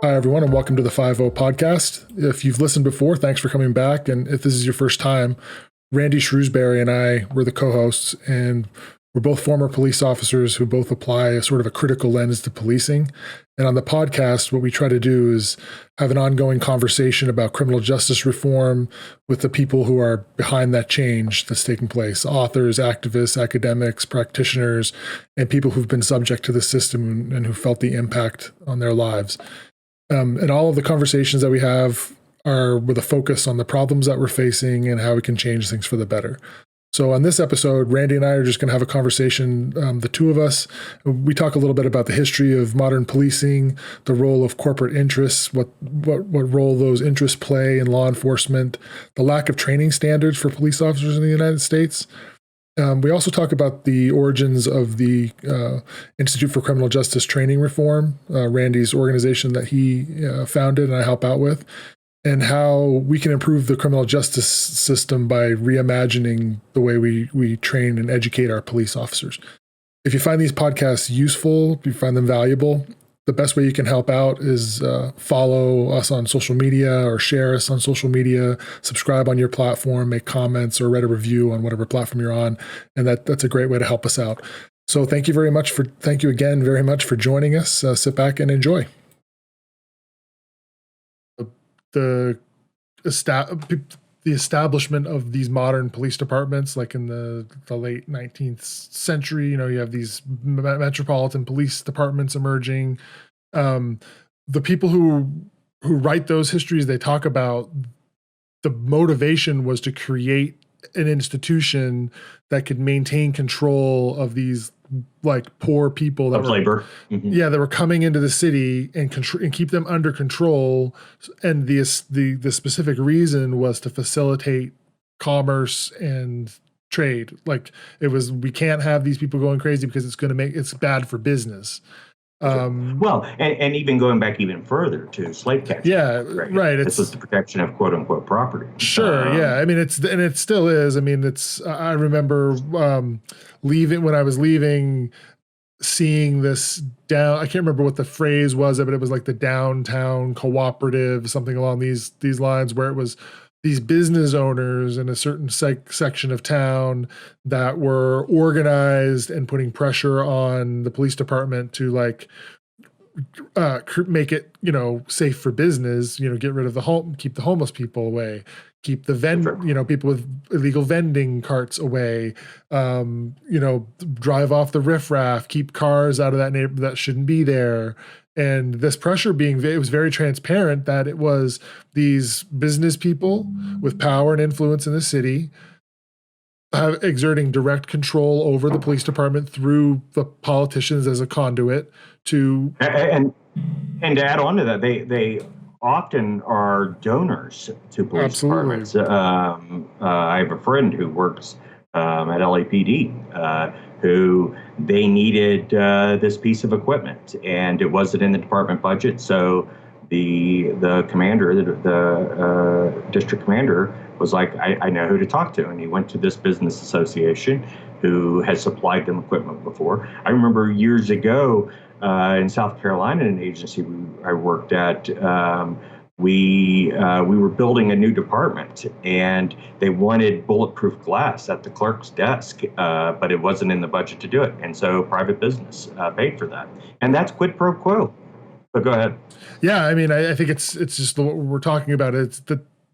Hi, everyone, and welcome to the 5-0 podcast. If you've listened before, thanks for coming back. And if this is your first time, Randy Shrewsberry and I were the co-hosts, and we're both former police officers who both apply a sort of a critical lens to policing. And on the podcast, what we try to do is have an ongoing conversation about criminal justice reform with the people who are behind that change that's taking place: authors, activists, academics, practitioners, and people who've been subject to the system and who felt the impact on their lives. And all of the conversations that we have are with a focus on the problems that we're facing and how we can change things for the better. So on this episode, Randy and I are just going to have a conversation, the two of us. We talk a little bit about the history of modern policing, the role of corporate interests, what role those interests play in law enforcement, the lack of training standards for police officers in the United States. We also talk about the origins of the Institute for Criminal Justice Training Reform, Randy's organization that he founded and I help out with, and how we can improve the criminal justice system by reimagining the way we train and educate our police officers. If you find these podcasts useful, if you find them valuable, the best way you can help out is follow us on social media or share us on social media, subscribe on your platform, make comments, or write a review on whatever platform you're on. And that's a great way to help us out. So thank you again very much for joining us. Sit back and enjoy. The establishment of these modern police departments, like in the late 19th century, you have these metropolitan police departments emerging. The people who write those histories, they talk about the motivation was to create an institution that could maintain control of these like poor people that labor. Mm-hmm. That were coming into the city and keep them under control. And the specific reason was to facilitate commerce and trade. Like we can't have these people going crazy because it's bad for business. And even going back even further to slave catching. Yeah, right. This was the protection of quote unquote property. Sure. I mean, it still is. I mean, I remember when I was leaving, seeing this I can't remember what the phrase was, but it was like the downtown cooperative, something along these lines, where it was these business owners in a certain section of town that were organized and putting pressure on the police department to make it, safe for business, get rid of keep the homeless people away, keep the people with illegal vending carts away, drive off the riffraff, keep cars out of that neighborhood that shouldn't be there. And this pressure it was very transparent that it was these business people with power and influence in the city exerting direct control over the police department through the politicians as a conduit to... And to add on to that, they often are donors to police departments. I have a friend who works at LAPD who they needed this piece of equipment, and it wasn't in the department budget. So the commander, the district commander, was like, I know who to talk to. And he went to this business association who has supplied them equipment before. I remember years ago in South Carolina, an agency I worked at, we were building a new department, and they wanted bulletproof glass at the clerk's desk, but it wasn't in the budget to do it. And so private business paid for that. And that's quid pro quo. But go ahead. Yeah, I mean, I think it's just what we're talking about. It's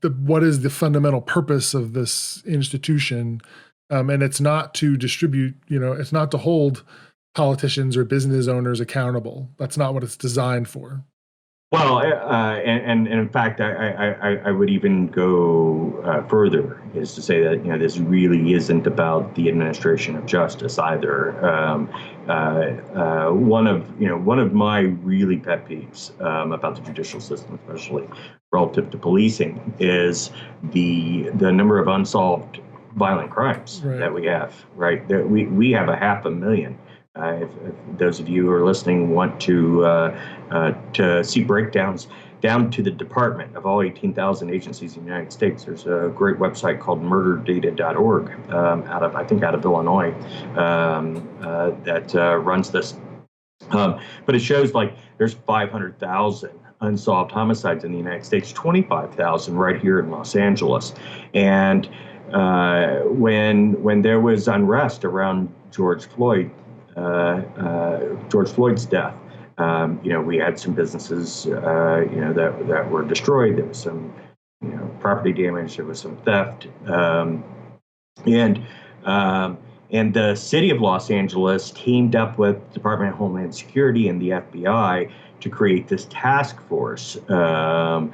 what is the fundamental purpose of this institution? And it's not to distribute, it's not to hold politicians or business owners accountable. That's not what it's designed for. Well, and in fact, I would even go further, is to say that this really isn't about the administration of justice either. One of my really pet peeves about the judicial system, especially relative to policing, is the number of unsolved violent crimes that we have. Right, we have 500,000. If those of you who are listening want to see breakdowns down to the department of all 18,000 agencies in the United States, there's a great website called murderdata.org out of Illinois that runs this But it shows like there's 500,000 unsolved homicides in the United States, 25,000 right here in Los Angeles. And when there was unrest around George Floyd's death, we had some businesses, that were destroyed. There was some, property damage. There was some theft, and the city of Los Angeles teamed up with the Department of Homeland Security and the FBI to create this task force to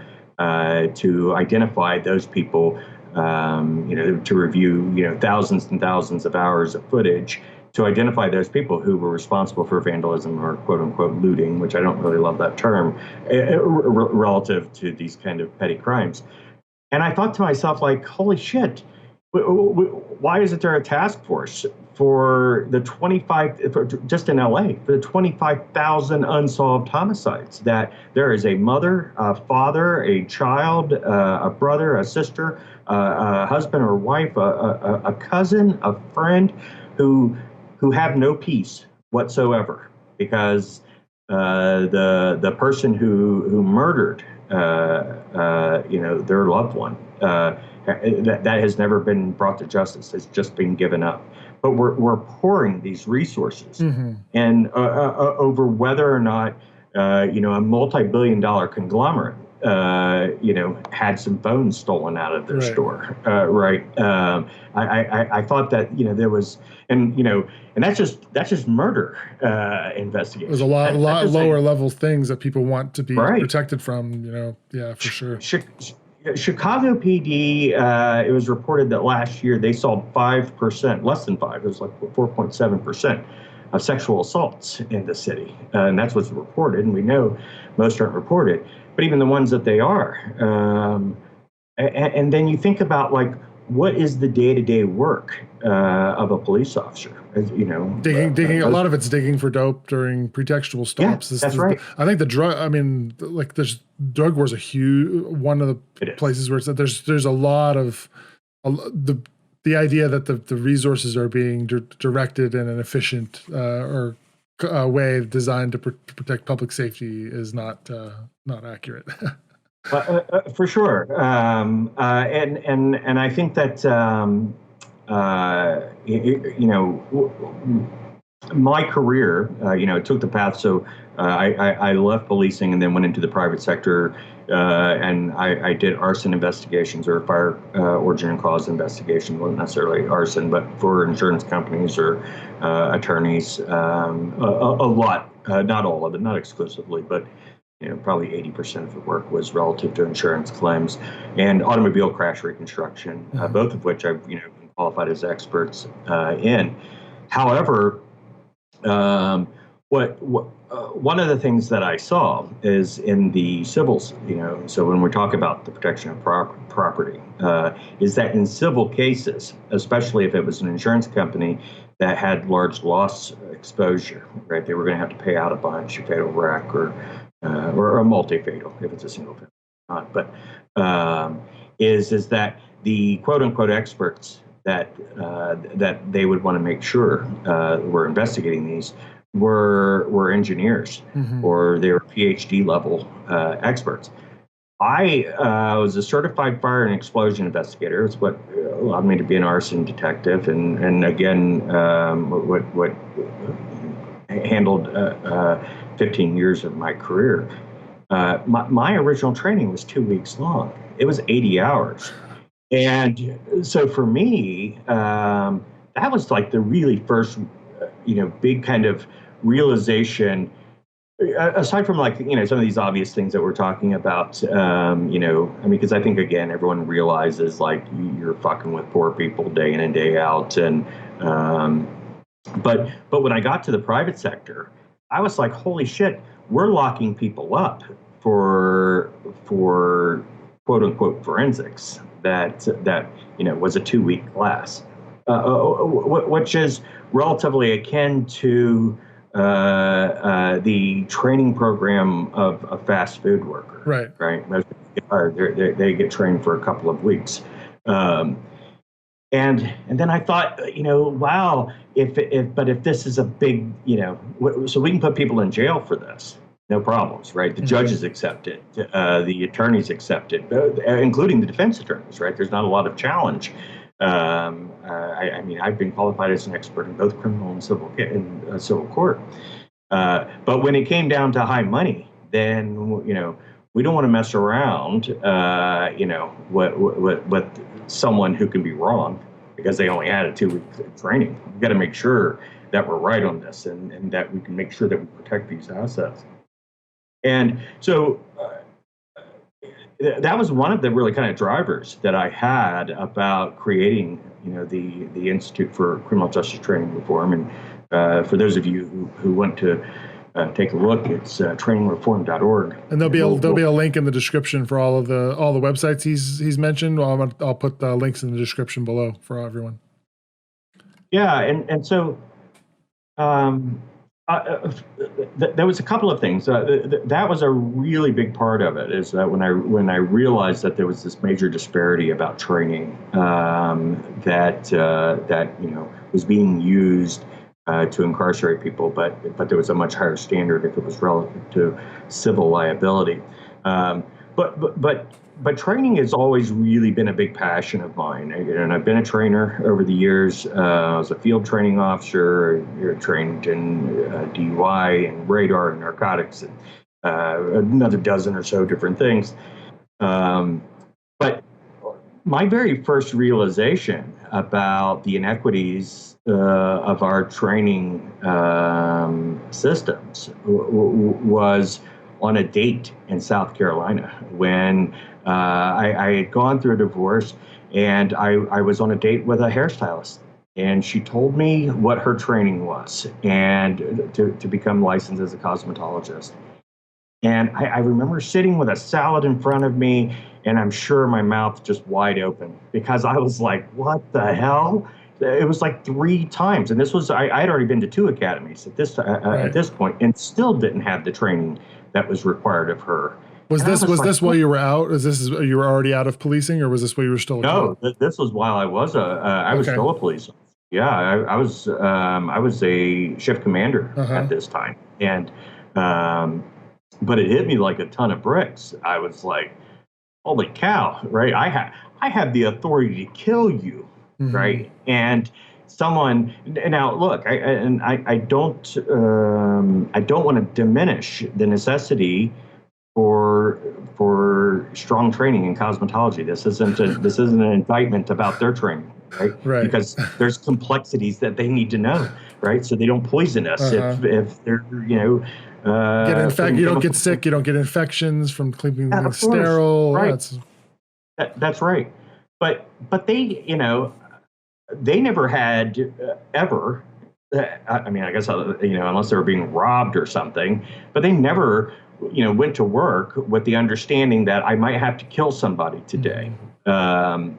identify those people, to review, thousands and thousands of hours of footage to identify those people who were responsible for vandalism or quote unquote looting, which I don't really love that term, relative to these kind of petty crimes. And I thought to myself, like, holy shit, why isn't there a task force for the just in LA, for the 25,000 unsolved homicides? That there is a mother, a father, a child, a brother, a sister, a husband or wife, a cousin, a friend who have no peace whatsoever because the person who murdered their loved one that has never been brought to justice. Has just been given up. But we're pouring these resources and over whether or not a multi-billion-dollar conglomerate had some phones stolen out of their store, right? I thought that there was, and that's just murder investigation. There's a lot lower level things that people want to be protected from. For sure. Chicago PD, it was reported that last year they saw 5%, less than 5, it was like 4.7% of sexual assaults in the city. And that's what's reported. And we know most aren't reported, but even the ones that they are. And then you think about, like, what is the day-to-day work of a police officer? Digging. A lot of it's digging for dope during pretextual stops. Yeah, that's right. I think the drug. I mean, like, there's drug war's a huge one of the places where it's that there's a lot of the idea that the resources are being directed in an efficient or way designed to protect public safety is not accurate. For sure, and I think that my career, took the path. So I left policing and then went into the private sector, and I did arson investigations or fire origin and cause investigations. Wasn't necessarily arson, but for insurance companies or attorneys, a lot, not all of it, not exclusively, but probably 80% of the work was relative to insurance claims and automobile crash reconstruction, both of which I've been qualified as experts in. However, one of the things that I saw is in the civils, so when we talk about the protection of property, is that in civil cases, especially if it was an insurance company that had large loss exposure, right, they were going to have to pay out a bunch, a fatal wreck or a multi-fatal if it's a single fatal, not. But is that the quote unquote experts that they would want to make sure were investigating these were engineers or they were Ph.D. level experts. I was a certified fire and explosion investigator. It's what allowed me to be an arson detective, and again, what handled 15 years of my career. My original training was 2 weeks long. It was 80 hours. And so for me, that was like the really first, big kind of realization, aside from like, some of these obvious things that we're talking about, because I think, again, everyone realizes like you're fucking with poor people day in and day out. And, but when I got to the private sector, I was like, holy shit, we're locking people up for quote unquote forensics that was a 2-week class, which is relatively akin to the training program of a fast food worker. Right. Most people get hired, they get trained for a couple of weeks. And And then I thought, wow, if this is a big, so we can put people in jail for this, no problems, right? The judges accept it, the attorneys accept it, including the defense attorneys, right? There's not a lot of challenge. I mean, I've been qualified as an expert in both criminal and civil court. But when it came down to high money, then we don't want to mess around, with someone who can be wrong because they only had a 2-week training. We've got to make sure that we're right on this and that we can make sure that we protect these assets. And so that was one of the really kind of drivers that I had about creating, the Institute for Criminal Justice Training and Reform. And for those of you who want to take a look, it's trainingreform.org. And there'll be a link in the description for all the websites he's mentioned. I'll put the links in the description below for everyone. Yeah, and so there was a couple of things. That was a really big part of it. Is that when I realized that there was this major disparity about training that was being used to incarcerate people, but there was a much higher standard if it was relative to civil liability. But training has always really been a big passion of mine. And I've been a trainer over the years. I was a field training officer. You're trained in DUI and radar and narcotics and another dozen or so different things. But my very first realization about the inequities of our training systems was on a date in South Carolina when I had gone through a divorce, and I was on a date with a hairstylist, and she told me what her training was and to become licensed as a cosmetologist. And I remember sitting with a salad in front of me, and I'm sure my mouth just wide open because I was like, what the hell? It was like 3 times. And this was, I had already been to 2 academies at this point and still didn't have the training that was required of her. Was this while you were out? You were already out of policing, or was this while you were still? No, this was while I was was still a police officer. Yeah, I was a shift commander at this time, and but it hit me like a ton of bricks. I was like, holy cow, right? I have the authority to kill you, right? And someone now look, I don't want to diminish the necessity for strong training in cosmetology. This isn't an indictment about their training, right? Because there's complexities that they need to know, right? So they don't poison us if they're get infected. You don't get sick. You don't get infections from keeping sterile. Right. That's right. But they they never had ever. I mean, I guess unless they were being robbed or something, but they never went to work with the understanding that I might have to kill somebody today. And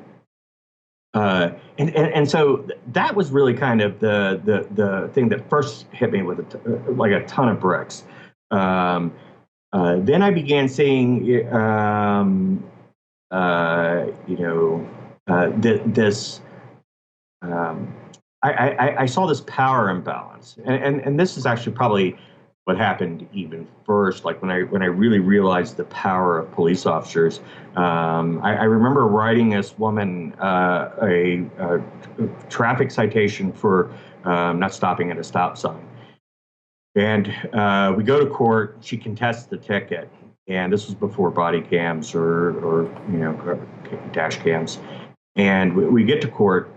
so that was really kind of the thing that first hit me with like a ton of bricks. Then I began seeing this. I saw this power imbalance, and this is actually probably what happened even first. Like when I really realized the power of police officers, I remember writing this woman a traffic citation for not stopping at a stop sign, and we go to court. She contests the ticket, and this was before body cams or dash cams, and we get to court.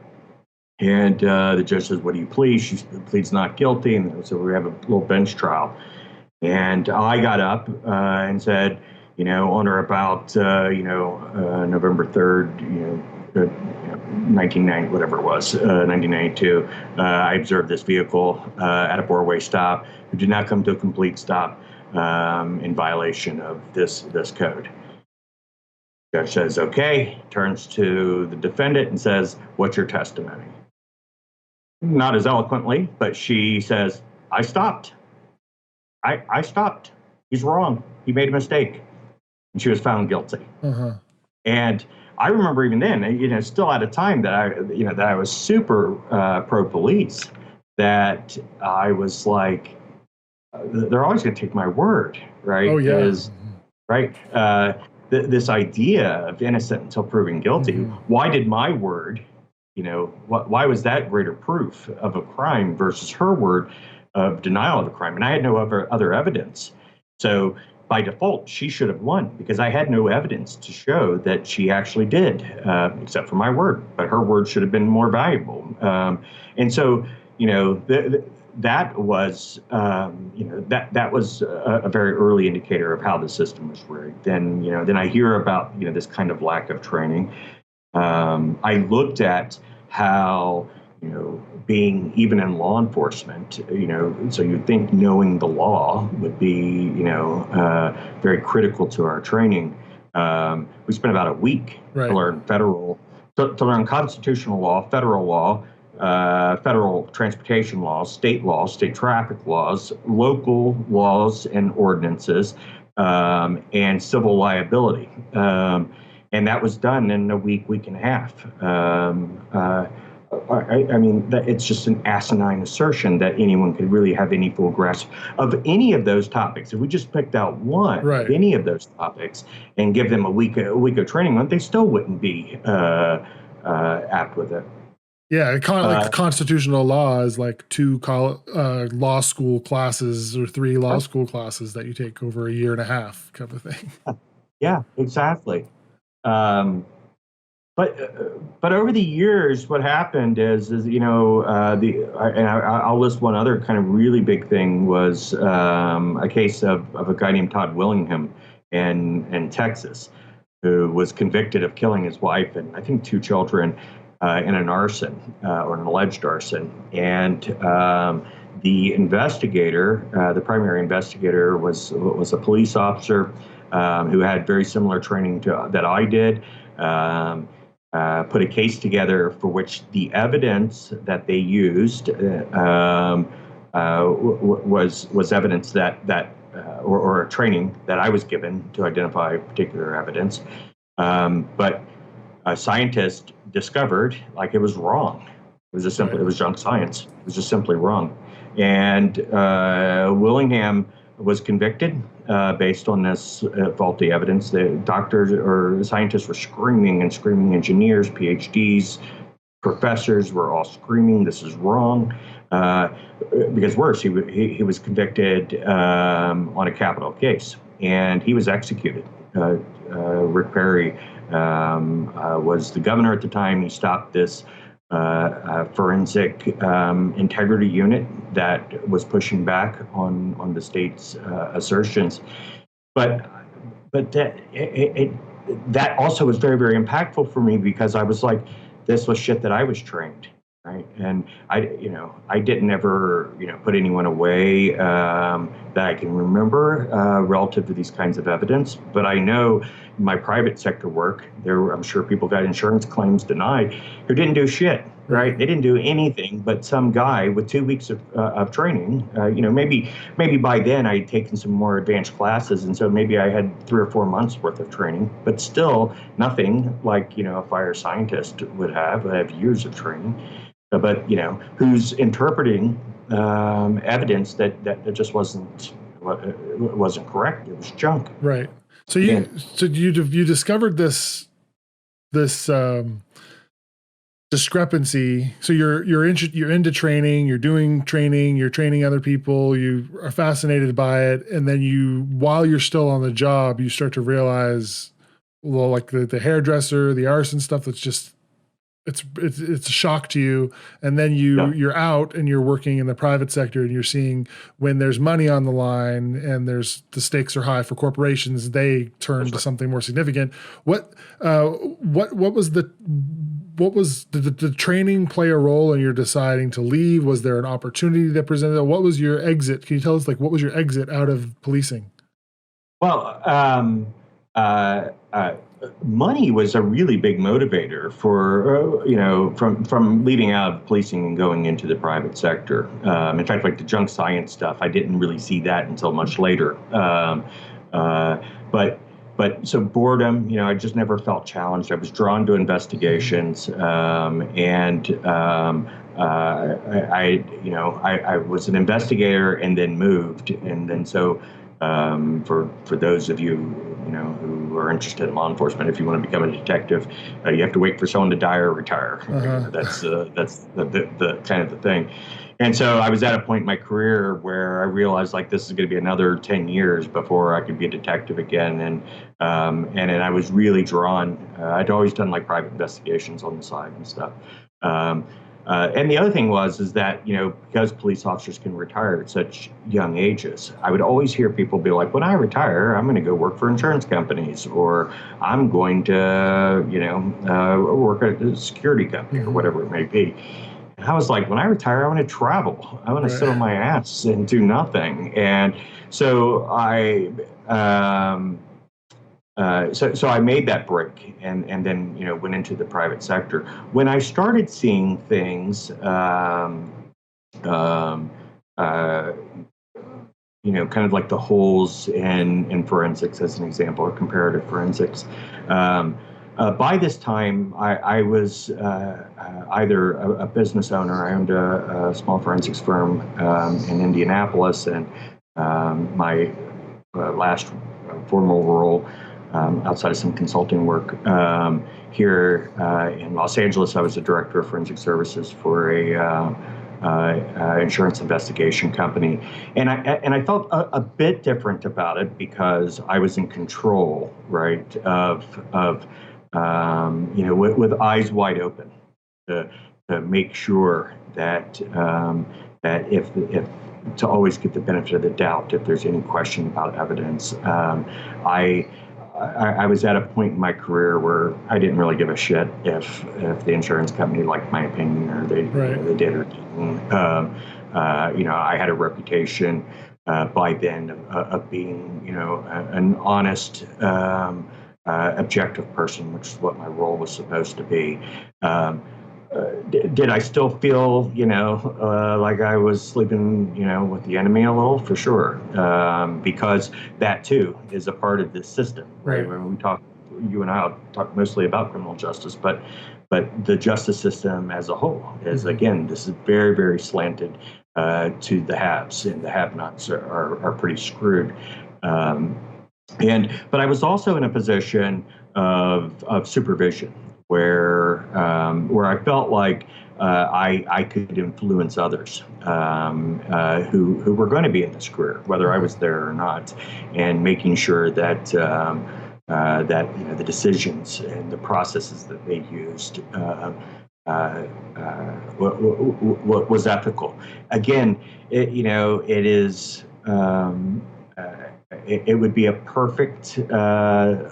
And the judge says, what do you plead? She pleads not guilty. And so we have a little bench trial. And I got up and said, on or about, November 3rd, 1990, whatever it was, 1992, I observed this vehicle at a 4-way stop who did not come to a complete stop in violation of this code. Judge says, okay, turns to the defendant and says, what's your testimony? Not as eloquently, but she says, I stopped. I stopped. He's wrong. He made a mistake. And she was found guilty. And I remember even then, still at a time that I was super pro-police, that I was like, they're always going to take my word, right? Oh yeah. Right. This idea of innocent until proven guilty. Why did my word, why was that greater proof of a crime versus her word of denial of a crime? And I had no other evidence. So by default, she should have won because I had no evidence to show that she actually did, except for my word. But her word should have been more valuable. And so, that was, that was a very early indicator of how the system was rigged. Then I hear about, this kind of lack of training. I looked at how, being even in law enforcement, so you'd think knowing the law would be, very critical to our training. We spent about a week to learn to learn constitutional law, federal law, federal transportation laws, state traffic laws, local laws and ordinances, and civil liability. And that was done in a week and a half. I mean, it's just an asinine assertion that anyone could really have any full grasp of any of those topics. If we just picked out one of any of those topics and give them a week of training on, they still wouldn't be apt with it. Yeah, like constitutional law is like 2 law school classes or 3 law school classes that you take over a year and a half, kind of thing. Yeah, exactly. But over the years, what happened is I'll list one other kind of really big thing was a case of a guy named Todd Willingham in Texas, who was convicted of killing his wife and I think 2 children in an arson or an alleged arson. And the investigator, the primary investigator, was a police officer who had very similar training that I did. Put a case together for which the evidence that they used was evidence or a training that I was given to identify particular evidence. But a scientist discovered like it was wrong. It was junk science. It was just simply wrong. And Willingham was convicted based on this faulty evidence. The doctors or scientists were screaming, engineers, Ph.D.s, professors were all screaming, this is wrong. Because worse, he was convicted on a capital case, and he was executed. Rick Perry was the governor at the time. He stopped this forensic integrity unit that was pushing back on the state's assertions, but that also was very, very impactful for me because I was like, this was shit that I was trained, right? And I didn't ever put anyone away that I can remember relative to these kinds of evidence, but I know in my private sector work, I'm sure people got insurance claims denied who didn't do shit, right? They didn't do anything, but some guy with 2 weeks of training, maybe by then I'd taken some more advanced classes, and so maybe I had 3 or 4 months worth of training, but still nothing like a fire scientist would have years of training, but who's interpreting evidence that just wasn't correct. It was junk. Right. So you discovered this discrepancy. So you're into training, you're doing training, you're training other people, you are fascinated by it, and then while you're still on the job, you start to realize, well, like the hairdresser, the arson stuff, that's just it's a shock to you. And then you're out and you're working in the private sector, and you're seeing when there's money on the line and the stakes are high for corporations, they turn to something more significant. What was the training play a role in your deciding to leave? Was there an opportunity that presented? What was your exit? Can you tell us what was your exit out of policing? Well, money was a really big motivator for, from leaving out of policing and going into the private sector. In fact, like the junk science stuff, I didn't really see that until much later. But but so boredom, I just never felt challenged. I was drawn to investigations, I was an investigator and then moved, and then so for those of you who are interested in law enforcement, if you want to become a detective, you have to wait for someone to die or retire. That's the kind of the thing. And so I was at a point in my career where I realized like this is going to be another 10 years before I could be a detective again. And then I was really drawn. I'd always done like private investigations on the side and stuff. And the other thing is that, because police officers can retire at such young ages, I would always hear people be like, when I retire, I'm going to go work for insurance companies, or I'm going to, work at a security company or whatever it may be. And I was like, when I retire, I want to travel. I want to sit on my ass and do nothing. And so So I made that break and then went into the private sector. When I started seeing things, kind of like the holes in forensics, as an example, or comparative forensics. By this time, I was either a business owner. I owned a small forensics firm in Indianapolis, and my last formal role, outside of some consulting work here in Los Angeles, I was the director of forensic services for a insurance investigation company, and I felt a bit different about it because I was in control, right, of with eyes wide open to make sure that if to always get the benefit of the doubt if there's any question about evidence. I was at a point in my career where I didn't really give a shit if the insurance company liked my opinion or they did or didn't. I had a reputation by then of being, an honest, objective person, which is what my role was supposed to be. Did I still feel, like I was sleeping, with the enemy a little? For sure, because that too is a part of this system, right? When we talk, you and I'll talk mostly about criminal justice, but the justice system as a whole is, again, this is very, very slanted to the haves, and the have-nots are pretty screwed. But I was also in a position of supervision, where I felt like I could influence others who were going to be in this career, whether I was there or not, and making sure that the decisions and the processes that they used was ethical. Again, it is. It would be a perfect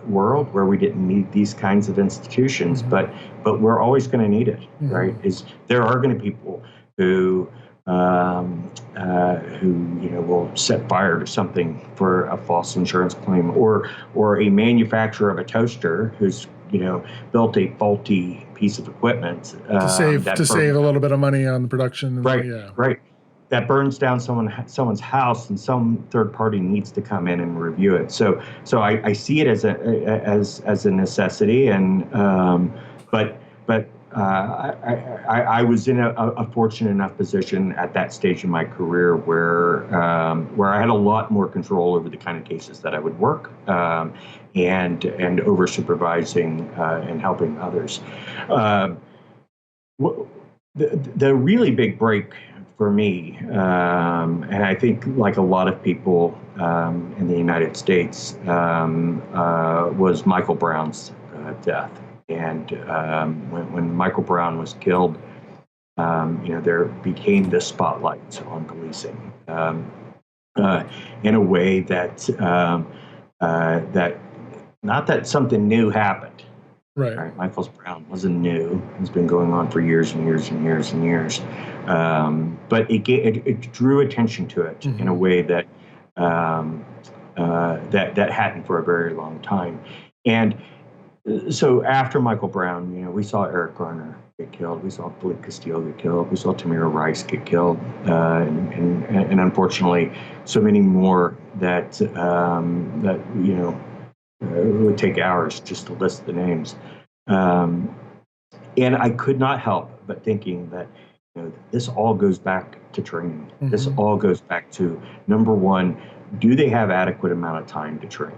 world where we didn't need these kinds of institutions, but we're always going to need it, right? There are going to be people who will set fire to something for a false insurance claim, or a manufacturer of a toaster who's built a faulty piece of equipment to save a little bit of money on the production. Right. That burns down someone's house, and some third party needs to come in and review it. So I see it as a necessity, and I was in a fortunate enough position at that stage in my career where I had a lot more control over the kind of cases that I would work, and over supervising and helping others. The really big break for me, and I think like a lot of people in the United States, was Michael Brown's death. And when Michael Brown was killed, there became this spotlight on policing in a way that not that something new happened. Right. Michael Brown wasn't new. It's been going on for years and years and years and years. But it drew attention to it in a way that that hadn't for a very long time. And so after Michael Brown, we saw Eric Garner get killed. We saw Philippe Castillo get killed. We saw Tamir Rice get killed, and unfortunately, so many more that it would take hours just to list the names. And I could not help but thinking that, this all goes back to training. Mm-hmm. This all goes back to, number one, do they have adequate amount of time to train?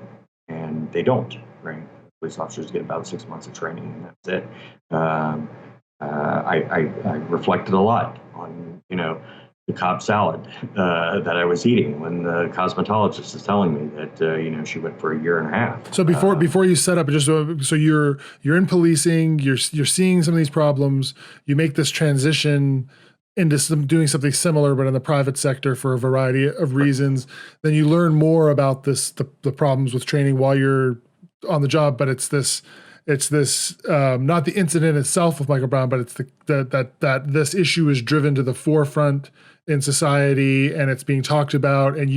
And they don't, right? Police officers get about 6 months of training, and that's it. I reflected a lot on, the Cobb salad that I was eating when the cosmetologist is telling me that she went for a year and a half. So before you set up, just so you're in policing, you're seeing some of these problems, you make this transition into doing something similar, but in the private sector for a variety of reasons. Then you learn more about the problems with training while you're on the job, but it's this not the incident itself with Michael Brown, but it's that this issue is driven to the forefront in society, and it's being talked about, and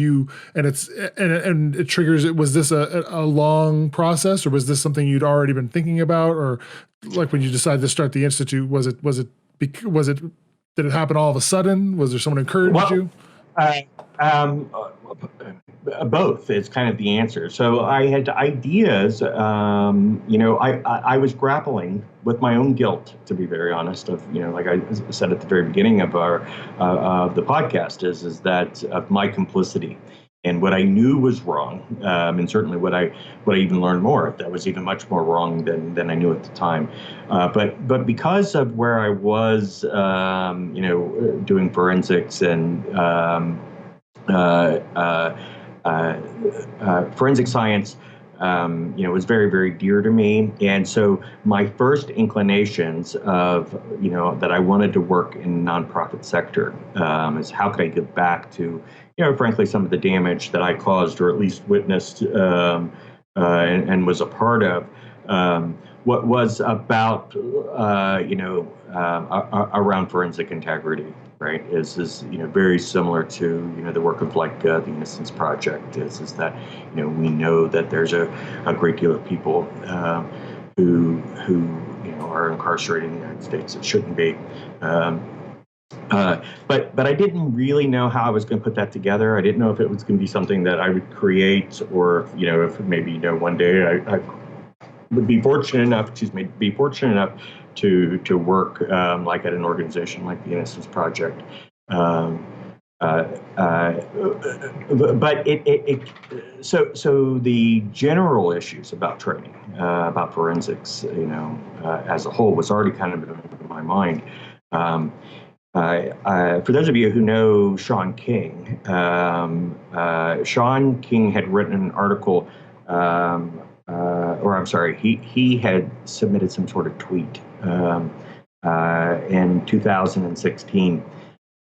it triggers it. Was this a long process, or was this something you'd already been thinking about, or like when you decided to start the institute, did it happen all of a sudden? Was there someone encouraged you? Both is kind of the answer. So I had ideas. I was grappling with my own guilt, to be very honest. Of like I said at the very beginning of the podcast, is that of my complicity and what I knew was wrong, and certainly what I even learned more that was even much more wrong than I knew at the time. But because of where I was, doing forensics and forensic science, was very, very dear to me. And so my first inclinations of, that I wanted to work in the nonprofit sector is how could I give back to, frankly, some of the damage that I caused or at least witnessed and was a part of. What was about, around forensic integrity. Right, is very similar to the work of like the Innocence Project. Is that we know that there's a great deal of people who are incarcerated in the United States that shouldn't be. But I didn't really know how I was going to put that together. I didn't know if it was going to be something that I would create, or if maybe one day I would be fortunate enough. To work like at an organization like the Innocence Project, but so the general issues about training, about forensics, as a whole, was already kind of in my mind. For those of you who know Sean King, Sean King had written an article. He had submitted some sort of tweet in 2016,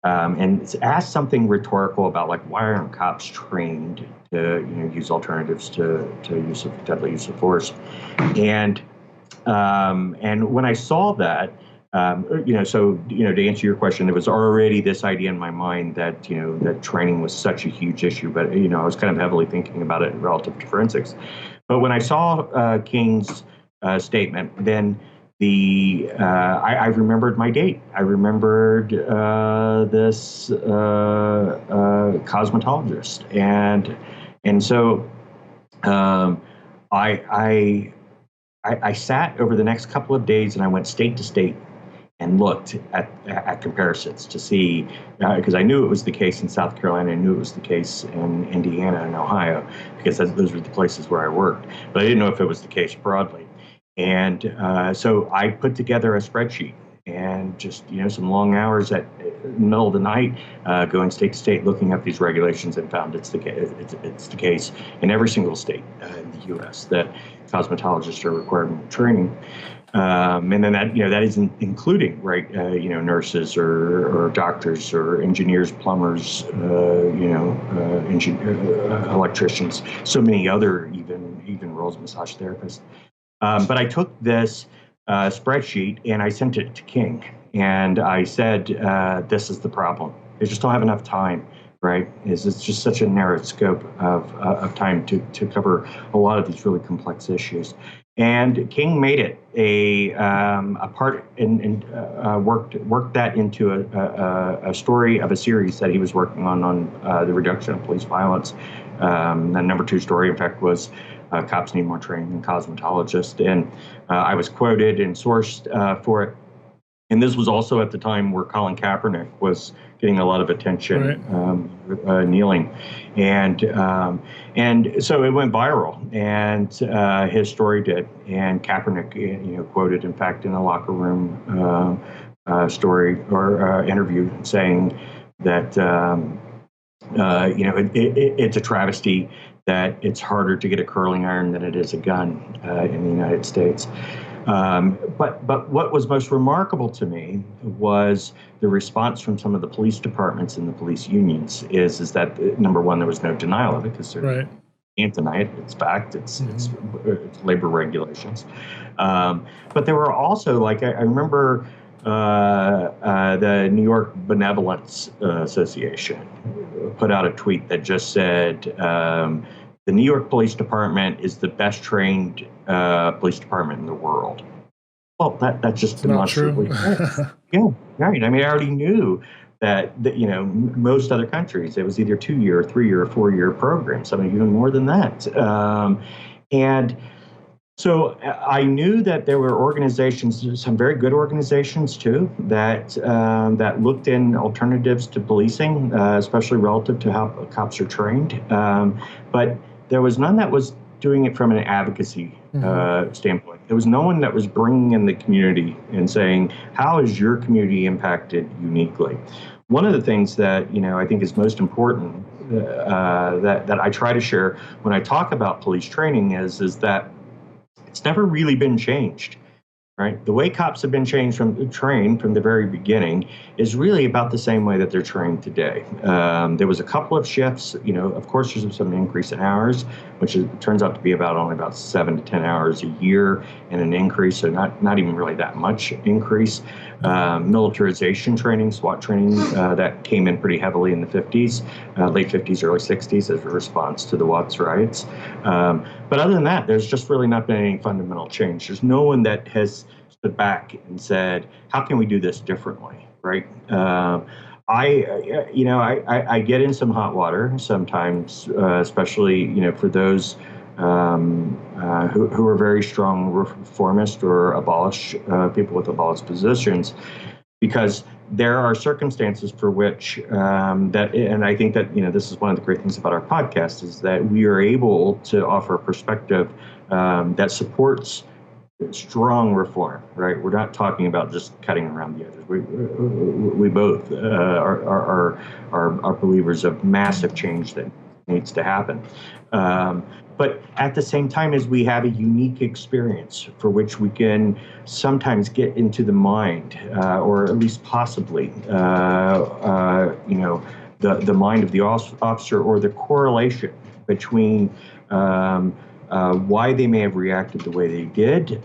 and asked something rhetorical about like, why aren't cops trained to use alternatives to deadly use of force, and when I saw that. To answer your question, there was already this idea in my mind that that training was such a huge issue, but I was kind of heavily thinking about it relative to forensics. But when I saw King's statement, then I remembered my date. I remembered this cosmetologist, and so I sat over the next couple of days, and I went state to state and looked at comparisons to see, because I knew it was the case in South Carolina, I knew it was the case in Indiana and Ohio, because those were the places where I worked, but I didn't know if it was the case broadly. And so I put together a spreadsheet, and just some long hours at the middle of the night, going state to state, looking up these regulations, and found it's the case in every single state in the U.S. that cosmetologists are required in training. And then that isn't including, right, nurses or doctors or engineers, plumbers, electricians, so many other even roles, massage therapists. But I took this spreadsheet and I sent it to King, and I said, this is the problem. They just don't have enough time. Right? It's just such a narrow scope of time to cover a lot of these really complex issues. And King made it a part and worked that into a story of a series that he was working on the reduction of police violence. The number 2 story, in fact, was cops need more training than cosmetologists. And I was quoted and sourced for it. And this was also at the time where Colin Kaepernick was getting a lot of attention, kneeling, and so it went viral, and his story did. And Kaepernick, quoted, in fact, in a locker room story or interview, saying that it's a travesty that it's harder to get a curling iron than it is a gun in the United States. But what was most remarkable to me was the response from some of the police departments and the police unions is that, number one, there was no denial of it, because they can't deny it. It's fact. It's labor regulations. But there were also, like, I remember the New York Benevolence Association put out a tweet that just said, the New York Police Department is the best trained police department in the world. Well, that's just demonstrably false. Yeah, right. I mean, I already knew that most other countries, it was either 2-year, 3-year, or 4-year programs, some even more than that. And so I knew that there were organizations, some very good organizations too, that looked in alternatives to policing, especially relative to how cops are trained. But there was none that was doing it from an advocacy standpoint. There was no one that was bringing in the community and saying, how is your community impacted uniquely? One of the things that I think is most important that I try to share when I talk about police training is that it's never really been changed. Right. The way cops have been trained from the very beginning is really about the same way that they're trained today. There was a couple of shifts. Of course, there's some increase in hours, which turns out to be only about 7 to 10 hours a year, and an increase. So not even really that much increase. Militarization training, SWAT training, that came in pretty heavily in the 50s, late 50s, early 60s, as a response to the Watts riots. But other than that, there's just really not been any fundamental change. There's no one that has stood back and said, how can we do this differently, right? I get in some hot water sometimes, especially, for those who are very strong reformist or abolish, people with abolish positions, because there are circumstances for which and I think that, this is one of the great things about our podcast, is that we are able to offer a perspective that supports strong reform, right? We're not talking about just cutting around the edges. We both are believers of massive change that needs to happen. But at the same time, as we have a unique experience for which we can sometimes get into the mind, or at least possibly, the mind of the officer, or the correlation between why they may have reacted the way they did,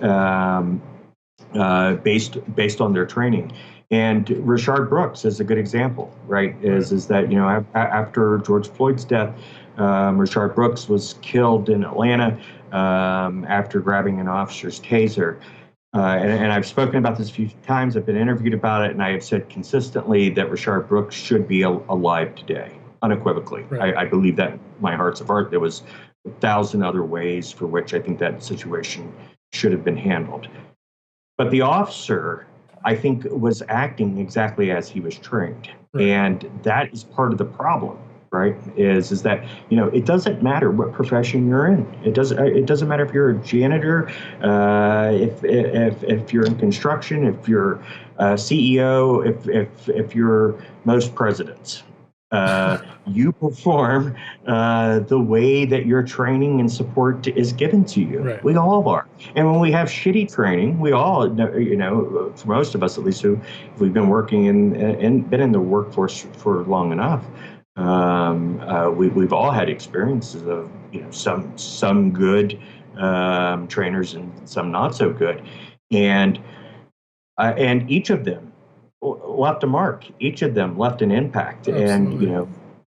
based on their training. And Rayshard Brooks is a good example, right? Is that after George Floyd's death, Rayshard Brooks was killed in Atlanta after grabbing an officer's taser. And I've spoken about this a few times. I've been interviewed about it, and I have said consistently that Rayshard Brooks should be alive today, unequivocally. Right. I believe that in my hearts of heart. There was 1,000 other ways for which I think that situation should have been handled. But the officer, I think, was acting exactly as he was trained. Right. And that is part of the problem, right? Is that, it doesn't matter what profession you're in. It doesn't matter if you're a janitor, if you're in construction, if you're a CEO, if you're most presidents. You perform the way that your training and support is given to you. Right. We all are. And when we have shitty training, we all, for most of us at least, who, if we've been working and been in the workforce for long enough, we've all had experiences of some good trainers and some not so good, and each of them left a mark. Each of them left an impact. Absolutely. And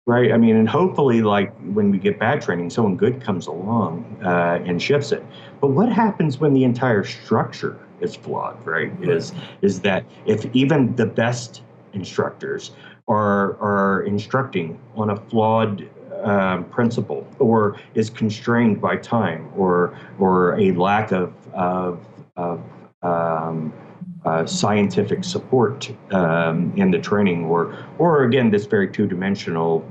right. I mean, and hopefully, like, when we get bad training, someone good comes along and shifts it. But what happens when the entire structure is flawed? Right. Is that if even the best instructors are instructing on a flawed principle, or is constrained by time, or a lack of scientific support in the training, or again, this very two-dimensional,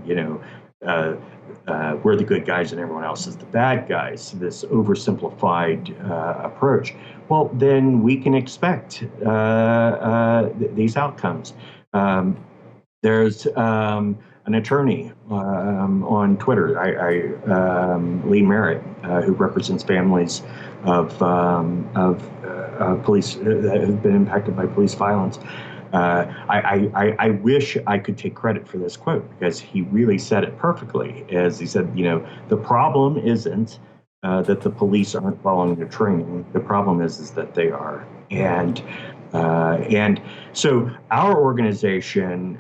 we're the good guys and everyone else is the bad guys, this oversimplified approach, well, then we can expect these outcomes. There's an attorney on Twitter, Lee Merritt, who represents families of police that have been impacted by police violence. I wish I could take credit for this quote, because he really said it perfectly. As he said, the problem isn't that the police aren't following their training. The problem is that they are. And so our organization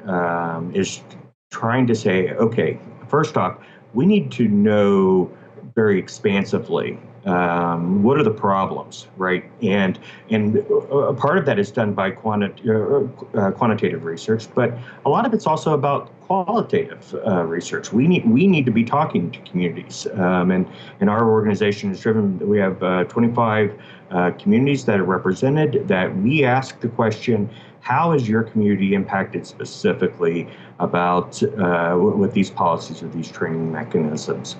is trying to say, okay, first off, we need to know very expansively what are the problems, right? And part of that is done by quantitative research, but a lot of it's also about qualitative research. We need to be talking to communities, and our organization is driven. We have 25 communities that are represented. That we ask the question: how is your community impacted specifically about with these policies or these training mechanisms?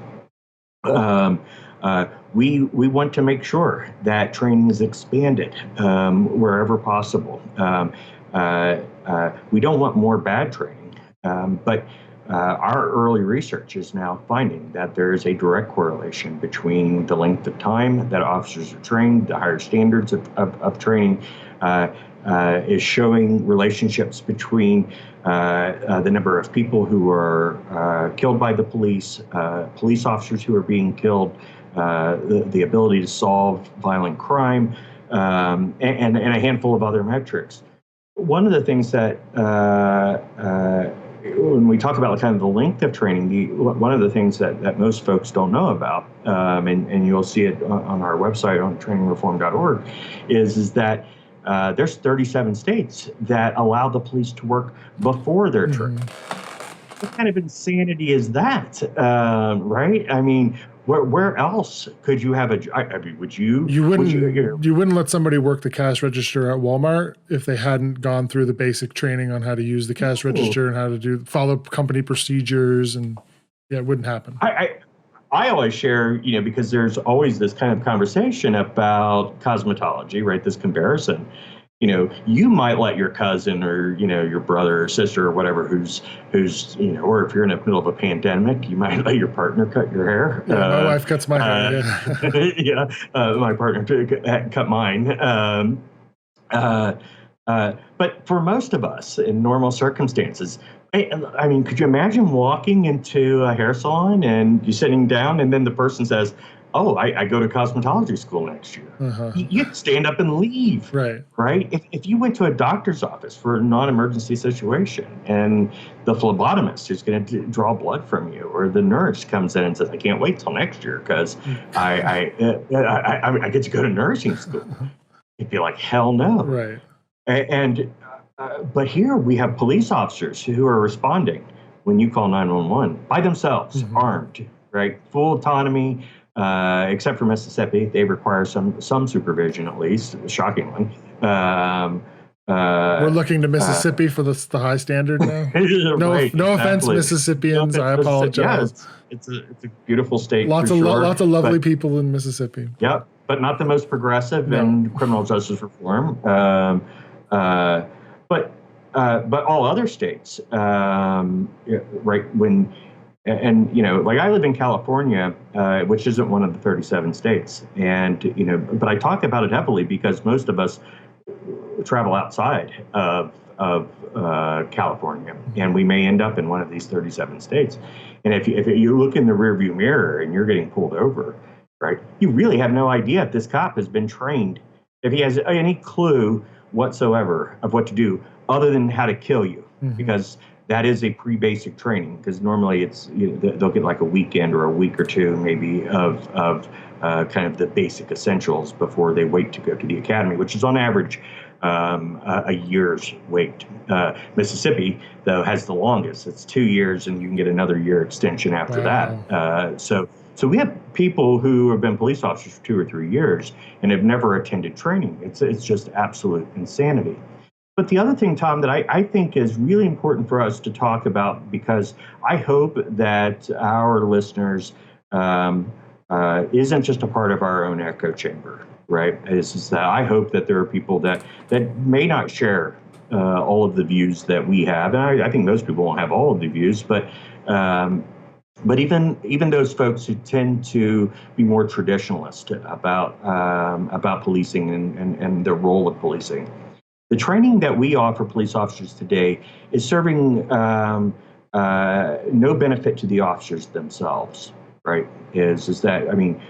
We want to make sure that training is expanded wherever possible. We don't want more bad training, but our early research is now finding that there is a direct correlation between the length of time that officers are trained, the higher standards of training, is showing relationships between the number of people who are killed by the police officers who are being killed, the ability to solve violent crime, and a handful of other metrics. One of the things that when we talk about kind of the length of training, one of the things that most folks don't know about, and you'll see it on our website on trainingreform.org, is that there's 37 states that allow the police to work before their training. What kind of insanity is that, right? I mean, where else could you have would you? You wouldn't let somebody work the cash register at Walmart if they hadn't gone through the basic training on how to use the cash register and how to follow company procedures, and it wouldn't happen. I always share, because there's always this kind of conversation about cosmetology, right? This comparison. You might let your cousin or, your brother or sister or whatever who's, or if you're in the middle of a pandemic, you might let your partner cut your hair. Yeah, my wife cuts my hair. Yeah, my partner cut mine. But for most of us in normal circumstances, I mean, could you imagine walking into a hair salon and you're sitting down and then the person says, oh, I go to cosmetology school next year. You stand up and leave. Right? If you went to a doctor's office for a non-emergency situation and the phlebotomist is going to draw blood from you, or the nurse comes in and says, I can't wait till next year because I get to go to nursing school. You'd be like, hell no. Right. But here we have police officers who are responding when you call 911 by themselves, armed, right? Full autonomy. Except for Mississippi, they require some supervision, at least, shockingly. We're looking to Mississippi for the high standard now. No offense, Mississippians. I apologize. Yeah, it's a beautiful state. Lots of lovely people in Mississippi. Yep, but not the most progressive in criminal justice reform. But all other states, right when. And, like I live in California, which isn't one of the 37 states. And, but I talk about it heavily because most of us travel outside of California, and we may end up in one of these 37 states. And if you look in the rearview mirror and you're getting pulled over, right, you really have no idea if this cop has been trained, if he has any clue whatsoever of what to do other than how to kill you, because that is a pre-basic training, because normally it's they'll get like a weekend or a week or two maybe of kind of the basic essentials before they wait to go to the academy, which is on average a year's wait. Mississippi, though, has the longest. It's 2 years, and you can get another year extension after that. So we have people who have been police officers for 2 or 3 years and have never attended training. It's just absolute insanity. But the other thing, Tom, that I think is really important for us to talk about, because I hope that our listeners isn't just a part of our own echo chamber, right? Is that I hope that there are people that may not share all of the views that we have, and I think most people won't have all of the views, but even those folks who tend to be more traditionalist about policing and the role of policing. The training that we offer police officers today is serving no benefit to the officers themselves, right? Is that, I mean,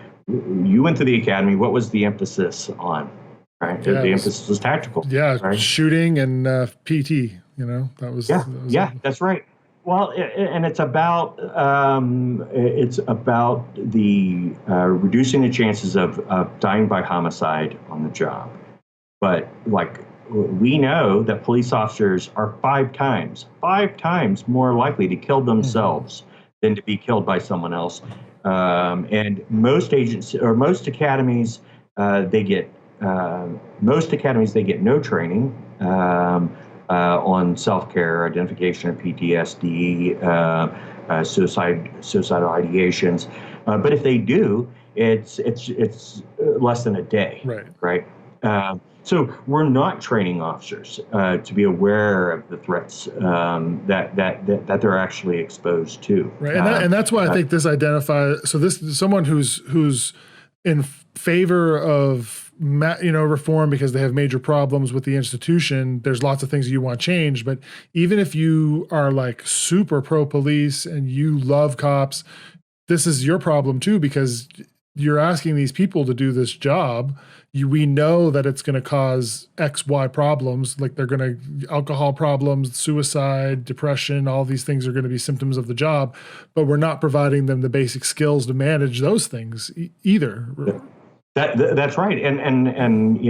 you went to the academy. What was the emphasis on? Right, the emphasis was tactical. Yeah, right? Shooting and PT. That was. That's right. Well, and it's about the reducing the chances of dying by homicide on the job. But we know that police officers are five times more likely to kill themselves than to be killed by someone else. And most agencies or most academies, they get no training on self-care, identification of PTSD, suicidal ideations. But if they do, it's less than a day. Right. So we're not training officers to be aware of the threats that they're actually exposed to. Right, and that's why I think this identifies. So this is someone who's in favor of reform because they have major problems with the institution. There's lots of things you want changed, but even if you are super pro police and you love cops, this is your problem too, because you're asking these people to do this job. We know that it's going to cause X, Y problems, they're going to alcohol problems, suicide, depression, all these things are going to be symptoms of the job, but we're not providing them the basic skills to manage those things either. That's right. And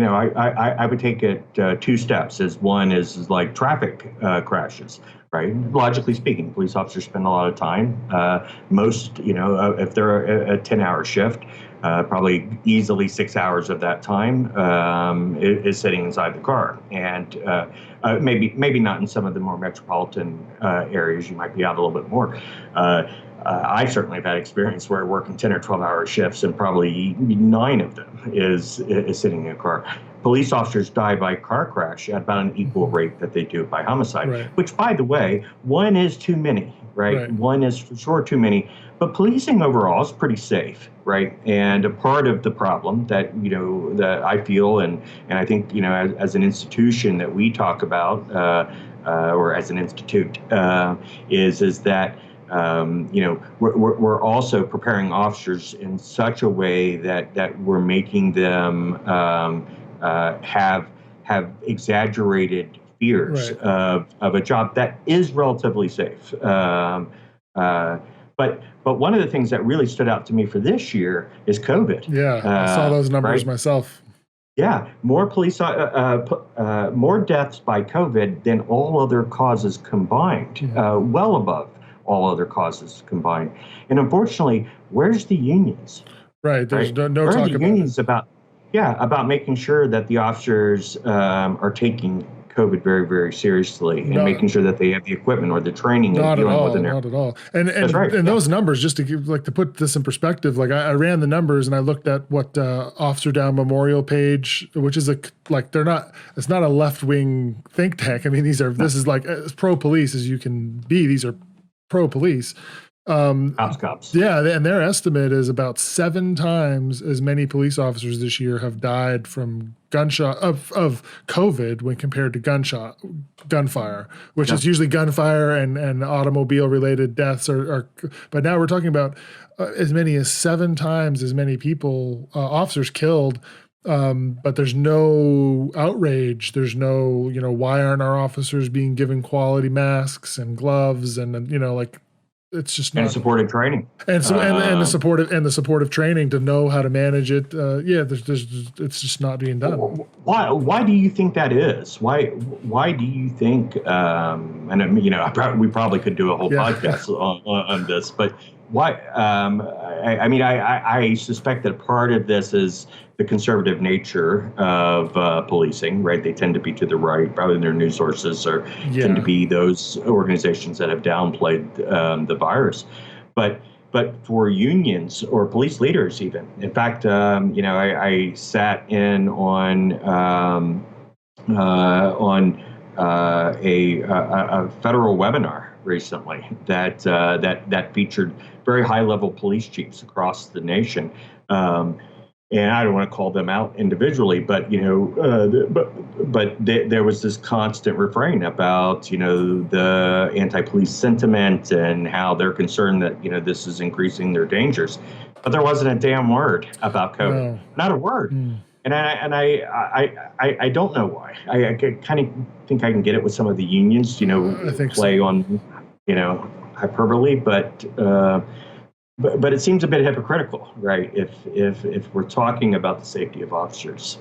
I would take it two steps. One is like traffic crashes. Right. Logically speaking, police officers spend a lot of time. Most, if they're a 10-hour shift, probably easily 6 hours of that time is sitting inside the car. And maybe not in some of the more metropolitan areas. You might be out a little bit more. I certainly have had experience where working 10 or 12-hour shifts, and probably 9 of them is sitting in a car. Police officers die by car crash at about an equal rate that they do by homicide, which, by the way, one is too many, right? One is for sure too many. But policing overall is pretty safe, right? And a part of the problem that that I feel, and I think as an institution that we talk about, or as an institute, is that. We're also preparing officers in such a way that we're making them have exaggerated fears of a job that is relatively safe. But one of the things that really stood out to me for this year is COVID. Yeah, I saw those numbers myself. Yeah, more more deaths by COVID than all other causes combined, well above all other causes combined. And unfortunately, where's the unions? Right. There's no Where talk are the about unions about making sure that the officers are taking COVID very, very seriously and making sure that they have the equipment or the training and dealing with it. Not at all. And those numbers, just to give, to put this in perspective, I ran the numbers and I looked at what Officer Down Memorial page, which is it's not a left-wing think tank. I mean, this is as pro-police as you can be. These are pro-police. Cops. Yeah, and their estimate is about 7 times as many police officers this year have died from gunshot of COVID when compared to gunfire, which is usually gunfire and automobile related deaths but now we're talking about as many as 7 times as many people, officers killed. But there's no outrage. There's no, why aren't our officers being given quality masks and gloves and it's just and not. supportive training. And so, and the supportive training to know how to manage it. It's just not being done. Why do you think that is? Why do you think? And you know, we probably could do a whole podcast on this, but why? I suspect that part of this is the conservative nature of policing, right? They tend to be to the right. Probably their news sources tend to be those organizations that have downplayed the virus. But for unions or police leaders, even, in fact, I sat in on a federal webinar recently that featured very high-level police chiefs across the nation. And I don't want to call them out individually, but there was this constant refrain about the anti-police sentiment and how they're concerned that this is increasing their dangers, but there wasn't a damn word about COVID, not a word. And I don't know why. I kind of think I can get it with some of the unions, play on hyperbole, but it seems a bit hypocritical, right? If we're talking about the safety of officers,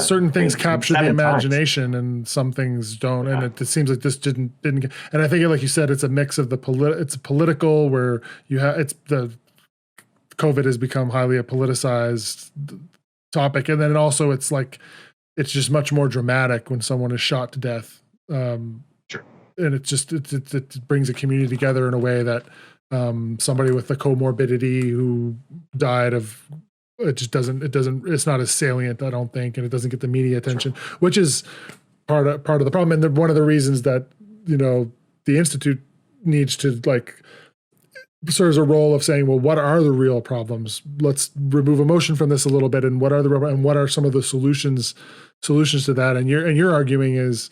certain things capture the imagination, and some things don't. And it seems like this didn't get. And I think, like you said, it's a mix of it's political, where the COVID has become highly a politicized topic, and then also it's just much more dramatic when someone is shot to death. Sure. And it brings a community together in a way that. Somebody with a comorbidity who died of it's not as salient, I don't think, and it doesn't get the media attention, which is part of the problem. And one of the reasons that the Institute needs to serves a role of saying, well, what are the real problems? Let's remove emotion from this a little bit, and what are some of the solutions to that? And your argument is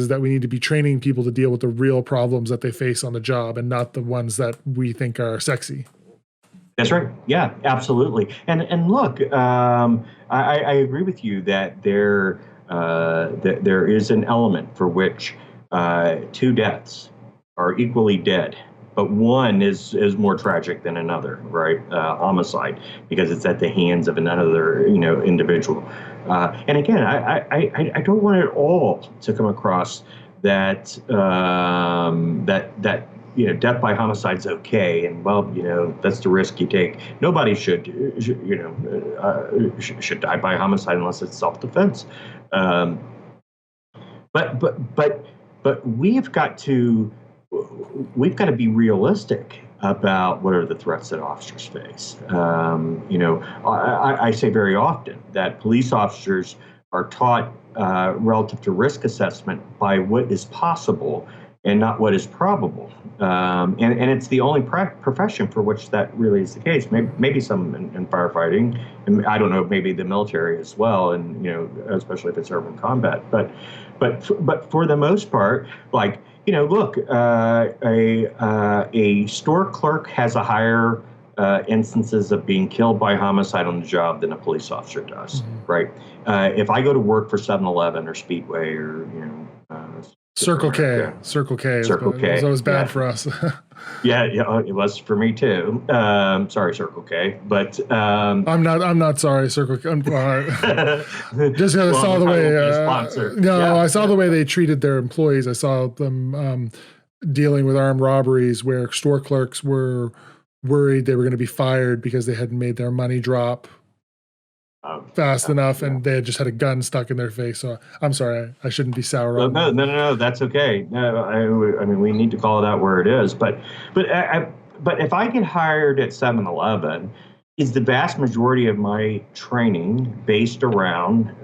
that we need to be training people to deal with the real problems that they face on the job, and not the ones that we think are sexy. That's right. Yeah, absolutely. And look, I agree with you that there is an element for which two deaths are equally dead, but one is more tragic than another, right? Homicide, because it's at the hands of another individual. And again, I don't want it all to come across that death by homicide is okay, and that's the risk you take. Nobody should die by homicide unless it's self-defense. But we've got to be realistic about what are the threats that officers face. I say very often that police officers are taught relative to risk assessment by what is possible and not what is probable. And it's the only profession for which that really is the case. Maybe some in firefighting, and I don't know, maybe the military as well, and especially if it's urban combat. But for the most part, look, a store clerk has a higher instances of being killed by homicide on the job than a police officer does, right? If I go to work for 7-Eleven or Speedway or Circle K is always bad for us. yeah, it was for me too. Sorry, Circle K, but I'm not sorry, Circle K. Just because I saw the way. I saw the way they treated their employees. I saw them dealing with armed robberies where store clerks were worried they were going to be fired because they hadn't made their money drop fast enough, and they had just had a gun stuck in their face. So I'm sorry, I shouldn't be sour. No, that's okay. No, I mean, we need to call it out where it is. But if I get hired at 7-Eleven, is the vast majority of my training based around,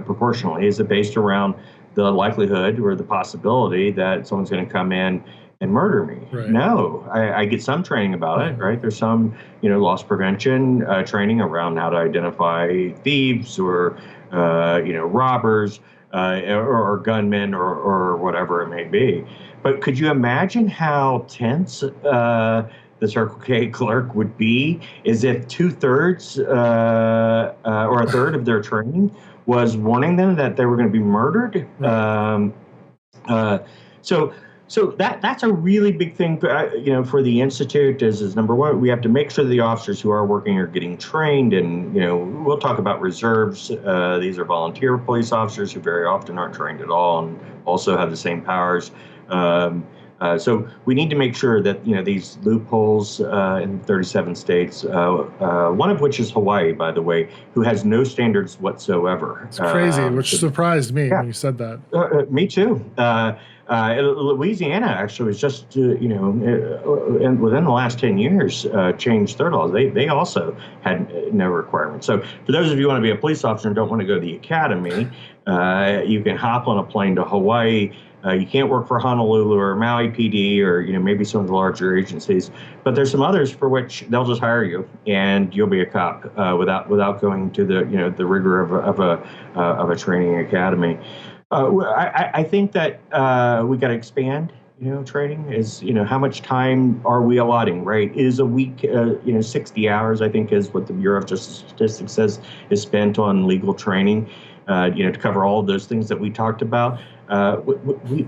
proportionally, is it based around the likelihood or the possibility that someone's going to come in and murder me? Right. No, I get some training about it, right? There's some, loss prevention training around how to identify thieves or, robbers or gunmen or whatever it may be. But could you imagine how tense the Circle K clerk would be is if 2/3 or a third of their training was warning them that they were going to be murdered? Right. So that's a really big thing, for the institute. Is number one, we have to make sure the officers who are working are getting trained, and we'll talk about reserves. These are volunteer police officers who very often aren't trained at all, and also have the same powers. So we need to make sure that these loopholes in 37 states, one of which is Hawaii, by the way, who has no standards whatsoever. It's crazy, which surprised me when you said that. Me too. Louisiana actually was just, within the last 10 years, changed their laws. They also had no requirements. So for those of you who want to be a police officer and don't want to go to the academy, you can hop on a plane to Hawaii. You can't work for Honolulu or Maui PD or maybe some of the larger agencies, but there's some others for which they'll just hire you and you'll be a cop without going to the rigor of a training academy. I think that we got to expand. Training is how much time are we allotting? Right, is a week 60 hours? I think is what the Bureau of Justice Statistics says is spent on legal training. To cover all of those things that we talked about. We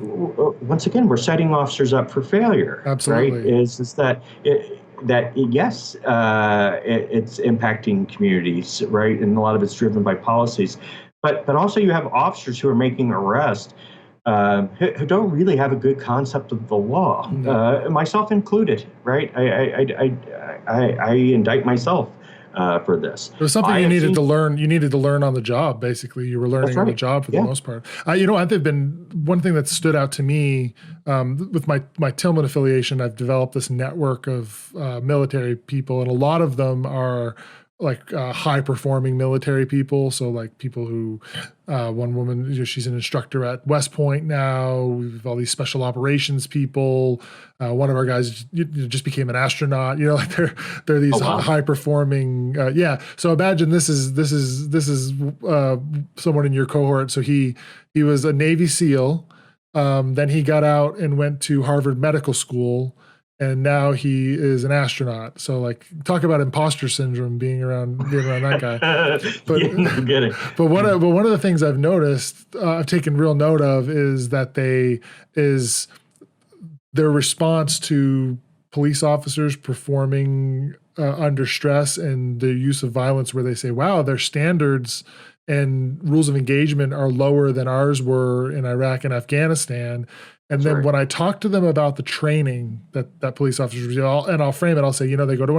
once again, we're setting officers up for failure. Absolutely. Right? Is that yes, it's impacting communities, right? And a lot of it's driven by policies. But also you have officers who are making arrests who don't really have a good concept of the law, myself included, right? I indict myself for this. It was something you needed to learn. You needed to learn on the job. Basically, you were learning on the job for the most part. They've been one thing that stood out to me with my Tillman affiliation. I've developed this network of military people, and a lot of them are like high performing military people. So like people who, one woman, she's an instructor at West Point now. We have all these special operations people. One of our guys just became an astronaut. They're these high performing. So imagine this is someone in your cohort. So he was a Navy SEAL. Then he got out and went to Harvard Medical School. And now he is an astronaut. So, like, talk about imposter syndrome being around that guy. But, I'm kidding. But one of the things I've noticed, I've taken real note of, is that their response to police officers performing under stress and the use of violence, where they say, "Wow, their standards and rules of engagement are lower than ours were in Iraq and Afghanistan." And then when I talk to them about the training that police officers do, and I'll frame it, I'll say, they go to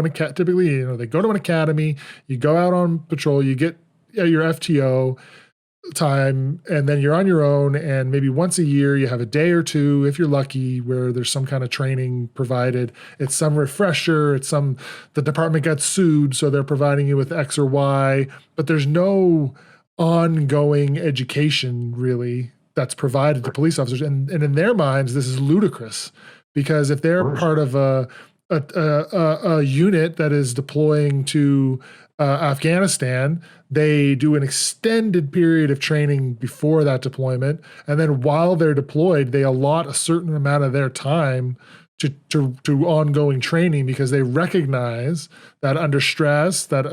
they go to an academy, you go out on patrol, you get your FTO time, and then you're on your own, and maybe once a year you have a day or two, if you're lucky, where there's some kind of training provided. It's some refresher, the department got sued, so they're providing you with X or Y, but there's no ongoing education really that's provided to police officers. And in their minds, this is ludicrous, because if they're part of a unit that is deploying to Afghanistan, they do an extended period of training before that deployment. And then while they're deployed, they allot a certain amount of their time to ongoing training, because they recognize that under stress, that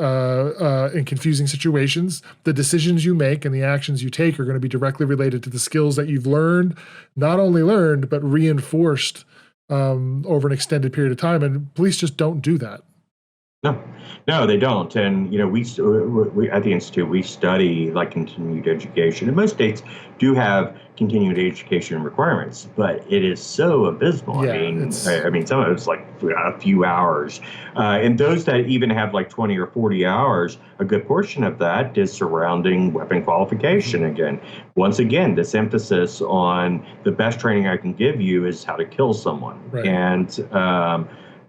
in confusing situations, the decisions you make and the actions you take are going to be directly related to the skills that you've not only learned, but reinforced over an extended period of time. And police just don't do that. No, they don't. And we at the Institute, we study like continued education, and most states do have continued education requirements, but it is so abysmal. Yeah, I mean, some of it's like a few hours, and those that even have like 20 or 40 hours, a good portion of that is surrounding weapon qualification. Once again, this emphasis on the best training I can give you is how to kill someone, and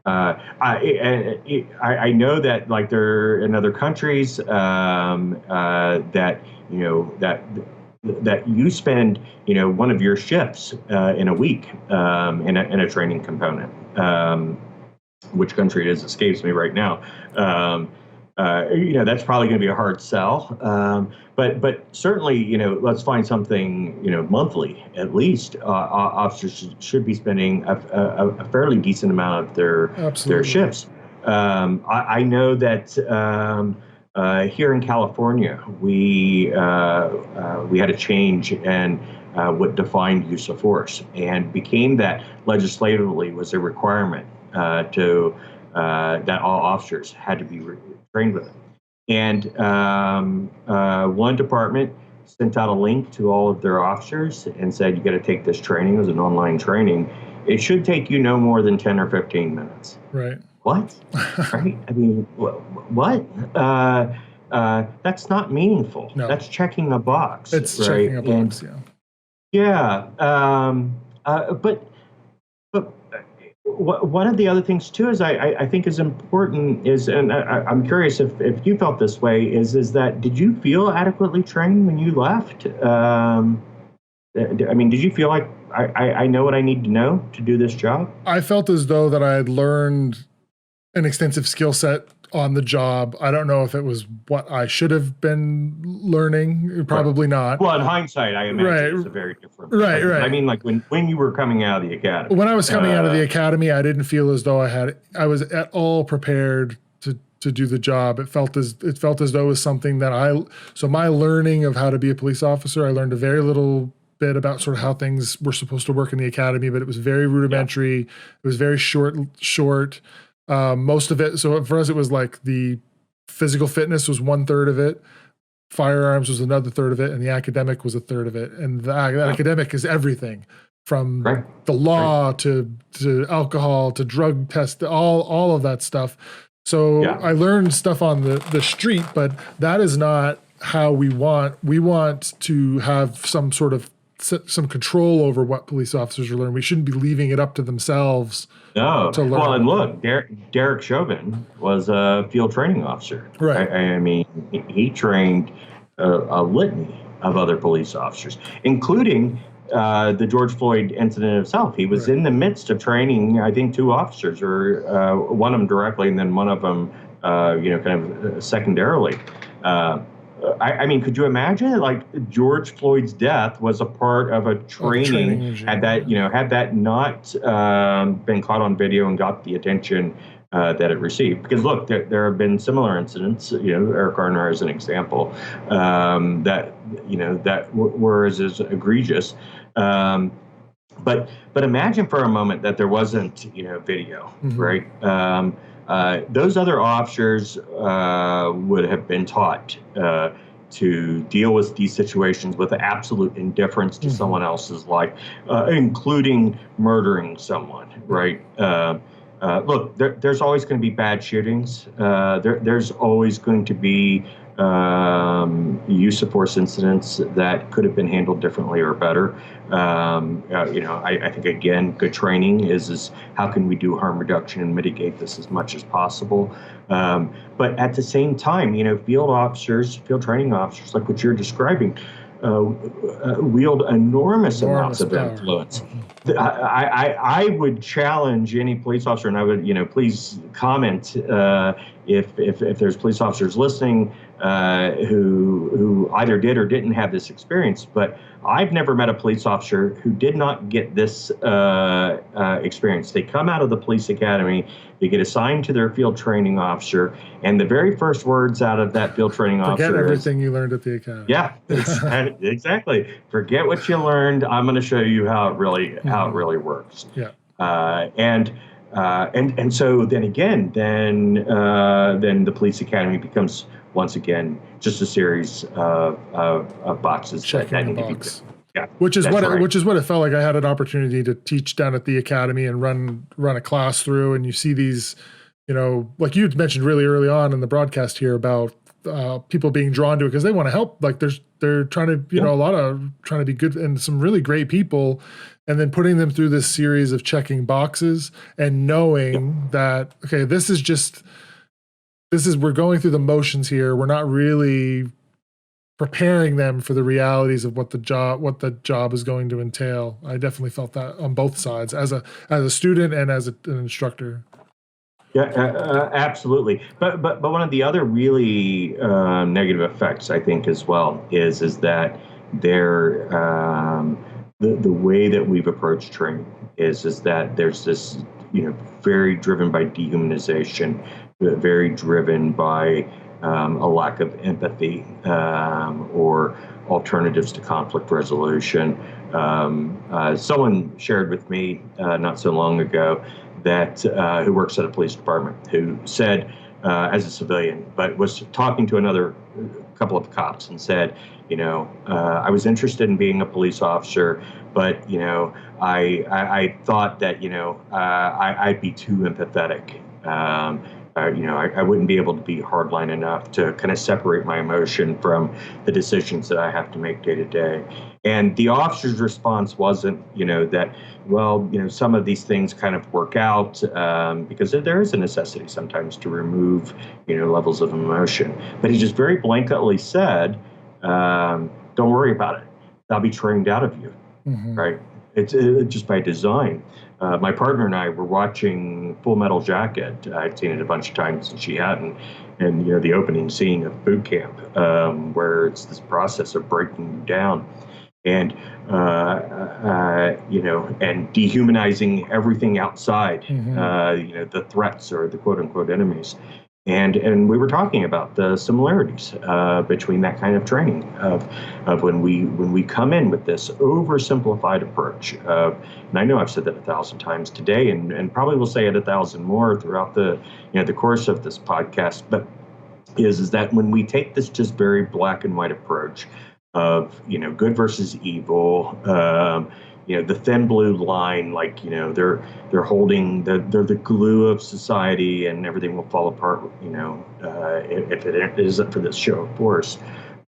I know that like there are in other countries that you spend one of your shifts in a week in a training component. Which country it is escapes me right now. That's probably going to be a hard sell. But certainly, let's find something, monthly at least. Officers should be spending a fairly decent amount of their shifts. I know that here in California, we had a change in what defined use of force, and became that legislatively was a requirement that all officers had to be trained with it. And one department sent out a link to all of their officers and said, you got to take this training. It was an online training. It should take you no more than 10 or 15 minutes. Right. What? Right? I mean, what? That's not meaningful. No. That's checking a box. It's right? checking a box, and, yeah. But one of the other things too is I think is important is, and I'm curious if you felt this way, is that did you feel adequately trained when you left? I mean, did you feel like I know what I need to know to do this job? I felt as though that I had learned an extensive skill set on the job. I don't know if it was what I should have been learning. Probably not. Well, in hindsight, I imagine it's a very different. Right. I mean, like when you were coming out of the academy. When I was coming out of the academy, I didn't feel as though I was at all prepared to do the job. It felt as though it was something that so my learning of how to be a police officer, I learned a very little bit about sort of how things were supposed to work in the academy, but it was very rudimentary. Yeah. It was very short. Most of it. So for us, it was like the physical fitness was 1/3 of it. Firearms was another third of it. And the academic was 1/3 of it. And the academic is everything from the law to alcohol, to drug test, all of that stuff. So I learned stuff on the street, but that is not how we want to have some control over what police officers are learning. We shouldn't be leaving it up to themselves. No. To learn. Well, and look, Derek Chauvin was a field training officer. Right. I mean, he trained a litany of other police officers, including the George Floyd incident itself. He was in the midst of training, I think, 2 officers, or one of them directly, and then one of them, kind of secondarily. I mean, could you imagine like George Floyd's death was a part of a training had that not been caught on video and got the attention that it received? Because look, there have been similar incidents. Eric Garner is an example that were as egregious. But imagine for a moment that there wasn't video, right? Those other officers would have been taught to deal with these situations with absolute indifference to someone else's life, including murdering someone, right? Look, there's always going to be bad shootings. There's always going to be use of force incidents that could have been handled differently or better. I think, again, good training is how can we do harm reduction and mitigate this as much as possible. But at the same time, field training officers, like what you're describing, wield enormous amounts of influence. I would challenge any police officer, and I would, please comment if there's police officers listening who either did or didn't have this experience. But I've never met a police officer who did not get this experience. They come out of the police academy, they get assigned to their field training officer, and the very first words out of that field training officer forget everything you learned at the academy. Yeah, exactly. Forget what you learned. I'm going to show you how it really works. Yeah. And so then again, then the police academy becomes once again just a series of boxes that need to be filled. Yeah, which is what it felt like. I had an opportunity to teach down at the academy and run a class through, and you see these, like you mentioned really early on in the broadcast here about people being drawn to it because they want to help. Like they're trying to, a lot of trying to be good, and some really great people, and then putting them through this series of checking boxes and knowing that, okay, we're going through the motions here. We're not really preparing them for the realities of what the job is going to entail. I definitely felt that on both sides, as a student and as an instructor. Yeah, absolutely. But one of the other really negative effects, I think, as well, is that there the way that we've approached training is that there's this very driven by dehumanization, very driven by a lack of empathy or alternatives to conflict resolution. Someone shared with me not so long ago that who works at a police department, who said, as a civilian, but was talking to another couple of cops and said, I was interested in being a police officer, but I thought that I'd be too empathetic. I wouldn't be able to be hardline enough to kind of separate my emotion from the decisions that I have to make day to day. And the officer's response wasn't, that, some of these things kind of work out because there is a necessity sometimes to remove, levels of emotion. But he just very blanketly said, don't worry about it. That'll be trained out of you, right? It's just by design. My partner and I were watching Full Metal Jacket. I'd seen it a bunch of times and she hadn't. And, the opening scene of boot camp, where it's this process of breaking you down and, and dehumanizing everything outside, the threats or the quote unquote enemies. And we were talking about the similarities between that kind of training of when we come in with this oversimplified approach and I know I've said that 1,000 times today and probably will say it 1,000 more throughout the course of this podcast, but is that when we take this just very black and white approach of good versus evil, the thin blue line, like they're holding they're the glue of society and everything will fall apart, if it isn't for this show of force.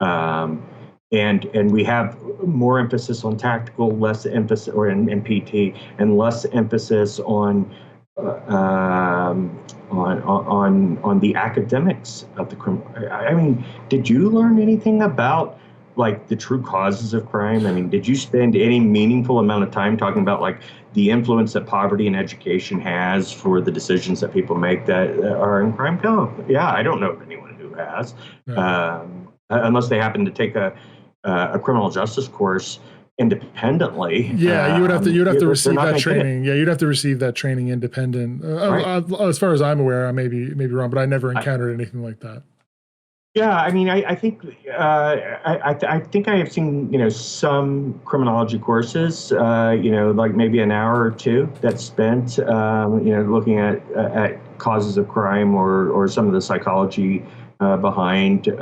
And we have more emphasis on tactical, less emphasis, or in PT, and less emphasis on the academics of the criminal. I mean, did you learn anything about like the true causes of crime? I mean, did you spend any meaningful amount of time talking about like the influence that poverty and education has for the decisions that people make that are in crime? No, yeah, I don't know of anyone who has, unless they happen to take a criminal justice course independently. Yeah, you'd have to receive that training. Yeah, you'd have to receive that training independent. Right. As far as I'm aware, I may be wrong, but I never encountered anything like that. Yeah, I mean, I think I think I have seen some criminology courses, like maybe an hour or two that's spent looking at causes of crime or some of the psychology behind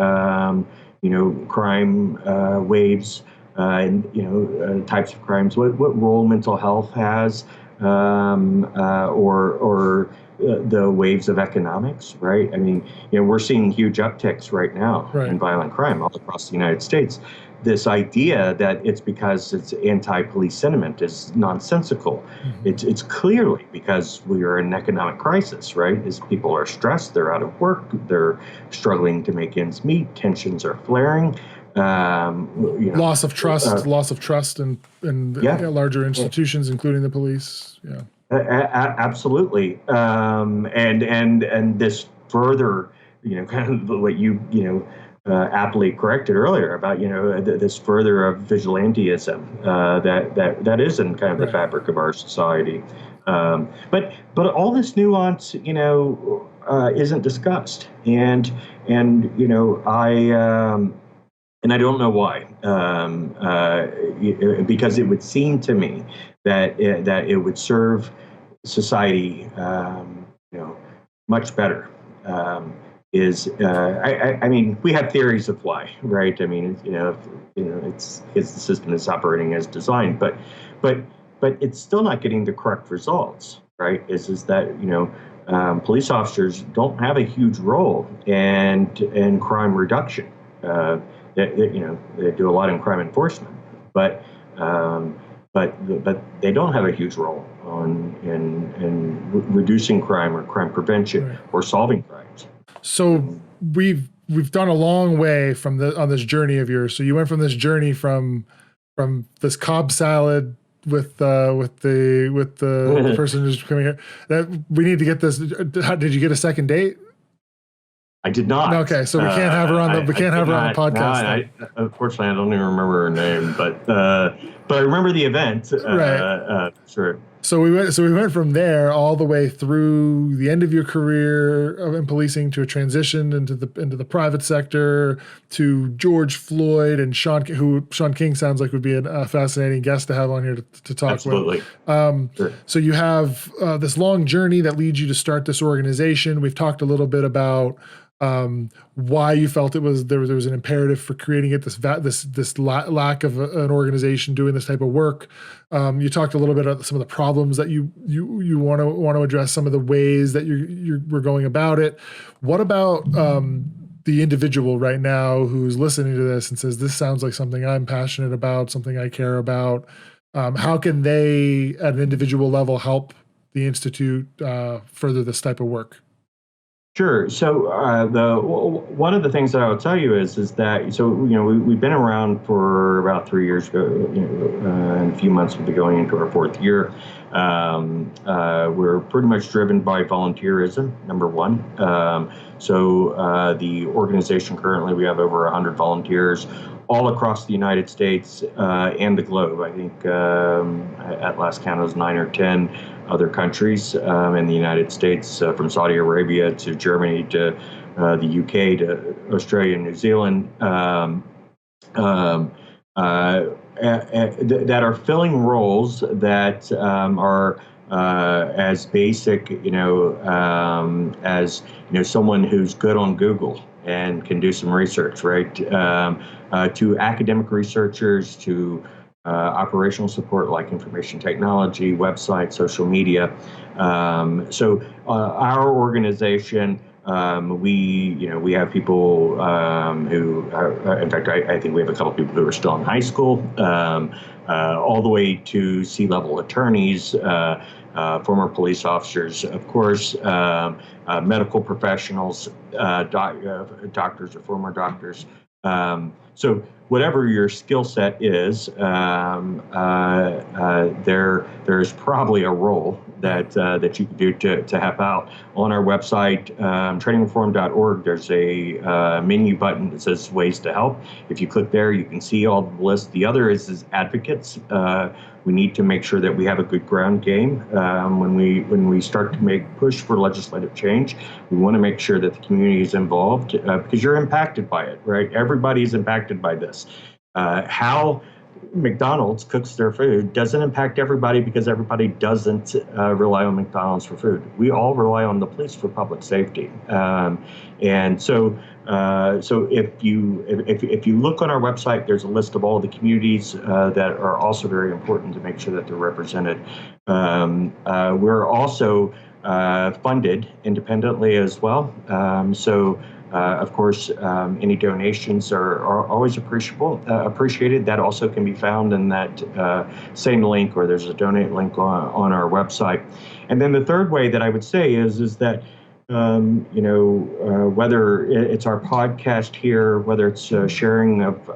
crime waves and types of crimes, what role mental health has, or the waves of economics, right? I mean, we're seeing huge upticks right now in violent crime all across the United States. This idea that it's because it's anti-police sentiment is nonsensical. It's clearly because we are in an economic crisis, right? As people are stressed, they're out of work, they're struggling to make ends meet, tensions are flaring. Loss of trust in larger institutions, including the police. Yeah. Absolutely, and this further, kind of what you aptly corrected earlier about this further of vigilantism that is in kind of the fabric of our society, but all this nuance isn't discussed, and I don't know why, because it would seem to me that it would serve society, much better. I mean, we have theories of why, right? I mean, it's the system is operating as designed, but it's still not getting the correct results, right? Is that police officers don't have a huge role in crime reduction. They do a lot in crime enforcement, but they don't have a huge role in reducing crime or crime prevention or solving crimes. So we've done a long way on this journey of yours. So you went from this journey from this Cobb salad with the person who's coming here. That we need to get this. Did you get a second date? I did not. Okay, so we can't have her on the podcast. Unfortunately, I don't even remember her name, but I remember the event. Right. Sure. So we went from there all the way through the end of your career in policing to a transition into the private sector to George Floyd and Sean King sounds like would be a fascinating guest to have on here to talk Absolutely. with. Sure. So you have this long journey that leads you to start this organization. We've talked a little bit about why you felt there was an imperative for creating it. This lack of an organization doing this type of work. You talked a little bit about some of the problems that you want to address, some of the ways that we're going about it. What about the individual right now who's listening to this and says, "This sounds like something I'm passionate about, something I care about"? How can they, at an individual level, help the Institute further this type of work? Sure. So one of the things that I will tell you is that we've been around for about 3 years. In a few months we'll be going into our 4th year. We're pretty much driven by volunteerism, number one. The organization currently, we have over 100 volunteers all across the United States and the globe. I think at last count it was 9 or 10 other countries in the United States, from Saudi Arabia to Germany to the UK to Australia and New Zealand, that are filling roles that are as basic, as someone who's good on Google and can do some research, right? To academic researchers, to operational support like information technology, website, social media. Our organization, we have people who are, in fact, I think we have a couple people who are still in high school, all the way to C-level attorneys, former police officers, of course, medical professionals, doctors or former doctors. So whatever your skill set is, there is probably a role that you can do to help out. On our website, trainingreform.org, there's a menu button that says ways to help. If you click there, you can see all the lists. The other is advocates. We need to make sure that we have a good ground game when we start to push for legislative change. We want to make sure that the community is involved because you're impacted by it, right? Everybody's impacted by this. How McDonald's cooks their food doesn't impact everybody because everybody doesn't rely on McDonald's for food. We all rely on the police for public safety, and so if you look on our website, there's a list of all the communities that are also very important to make sure that they're represented. We're also funded independently as well. Of course, any donations are always appreciated. That also can be found in that same link, or there's a donate link on our website. And then the third way that I would say is that whether it's our podcast here, whether it's sharing of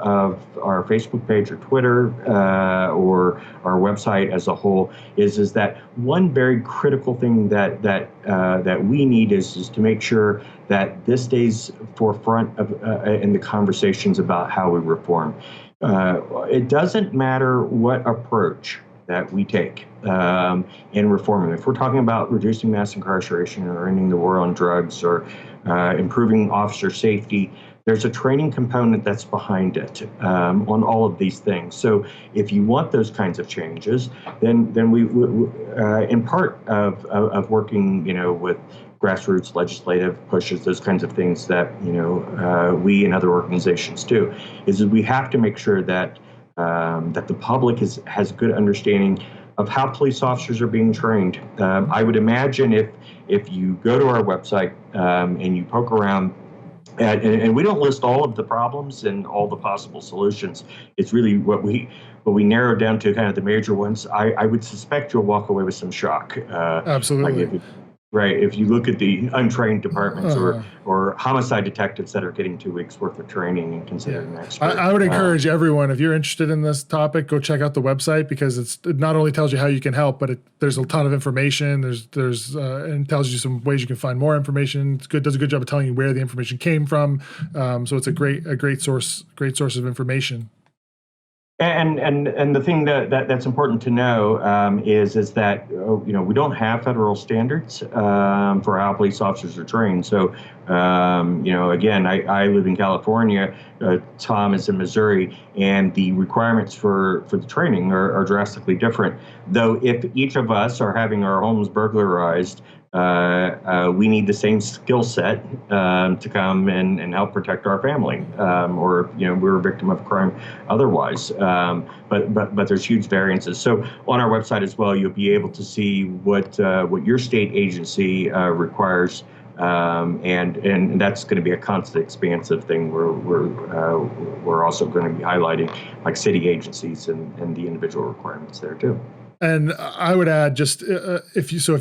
our Facebook page or Twitter or our website as a whole, is that one very critical thing that we need is to make sure that this stays forefront of in the conversations about how we reform. It doesn't matter what approach that we take in reforming. If we're talking about reducing mass incarceration or ending the war on drugs or improving officer safety, there's a training component that's behind it on all of these things. So if you want those kinds of changes, then we in part of working, with grassroots legislative pushes, those kinds of things that we and other organizations do, is that we have to make sure that that the public has good understanding of how police officers are being trained. I would imagine if you go to our website and you poke around, and we don't list all of the problems and all the possible solutions. It's really what we narrowed down to kind of the major ones. I would suspect you'll walk away with some shock. Absolutely. Right. If you look at the untrained departments or homicide detectives that are getting 2 weeks worth of training and considered an expert. I would encourage everyone, if you're interested in this topic, go check out the website because it not only tells you how you can help, but there's a ton of information. And tells you some ways you can find more information. Does a good job of telling you where the information came from. So it's a great source of information. And the thing that's important to know is that we don't have federal standards for how police officers are trained. So again, I live in California. Tom is in Missouri, and the requirements for the training are drastically different. Though if each of us are having our homes burglarized, we need the same skill set to come and help protect our family, or we're a victim of crime otherwise. But there's huge variances. So on our website as well, you'll be able to see what your state agency requires. And that's going to be a constant expansive thing. We're also going to be highlighting like city agencies and the individual requirements there too. And I would add, just if you touched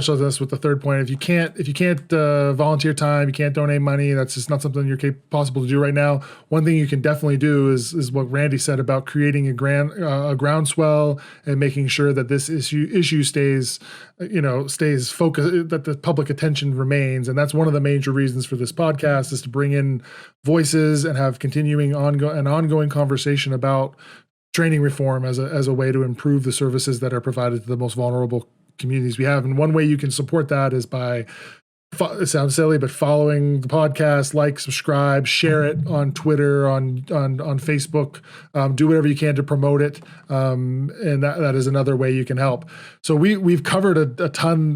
on this with the third point. If you can't volunteer time, you can't donate money. That's just not something you're possible to do right now. One thing you can definitely do is what Randy said about creating a groundswell and making sure that this issue stays focused, that the public attention remains. And that's one of the major reasons for this podcast, is to bring in voices and have continuing ongoing conversation about training reform as a way to improve the services that are provided to the most vulnerable communities we have. And one way you can support that is by, it sounds silly, but following the podcast, subscribe, share it on Twitter, on Facebook, do whatever you can to promote it. And that is another way you can help. So we've covered a ton.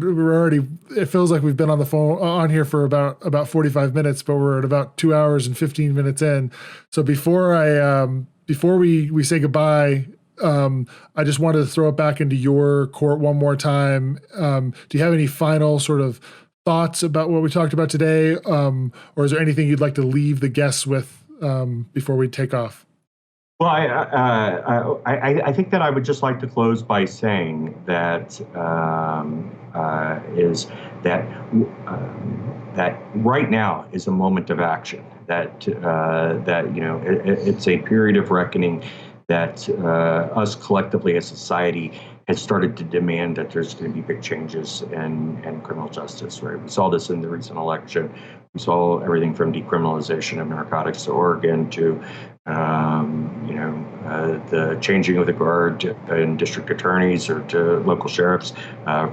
It feels like we've been on the phone on here for about 45 minutes, but we're at about 2 hours and 15 minutes in. So before we say goodbye, I just wanted to throw it back into your court one more time. Do you have any final sort of thoughts about what we talked about today? Or is there anything you'd like to leave the guests with before we take off? Well, I think that I would just like to close by saying that that right now is a moment of action. That it's a period of reckoning that us collectively as society has started to demand that there's going to be big changes in criminal justice. Right? We saw this in the recent election. We saw everything from decriminalization of narcotics to Oregon to the changing of the guard in district attorneys or to local sheriffs,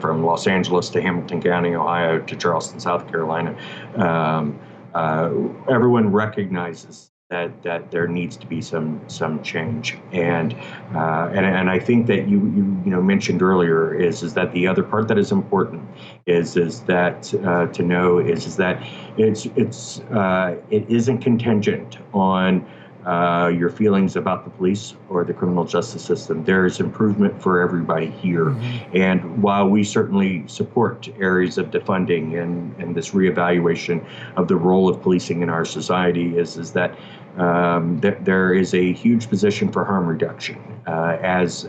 from Los Angeles to Hamilton County, Ohio to Charleston, South Carolina. Everyone recognizes that there needs to be some change, and I think that you mentioned earlier is that the other part that is important is that to know is that it isn't contingent on your feelings about the police or the criminal justice system. There is improvement for everybody here. Mm-hmm. And while we certainly support areas of defunding and this reevaluation of the role of policing in our society, is that there is a huge position for harm reduction as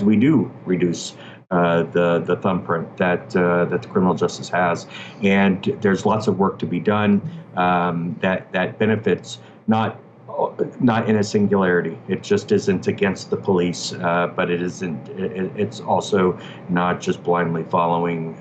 we do reduce the thumbprint that the criminal justice has. And there's lots of work to be done that benefits not in a singularity. It just isn't against the police, but it isn't. It's also not just blindly following,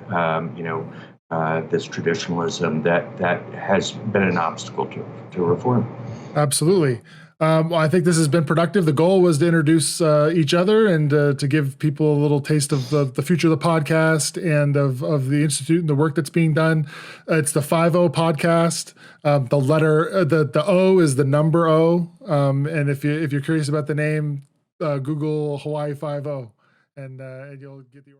this traditionalism that has been an obstacle to reform. Absolutely. Well, I think this has been productive. The goal was to introduce each other and to give people a little taste of the future of the podcast and of the Institute and the work that's being done. It's the 5-0 podcast. The letter, the O is the number O. And if you're curious about the name, Google Hawaii 5-0 and you'll get the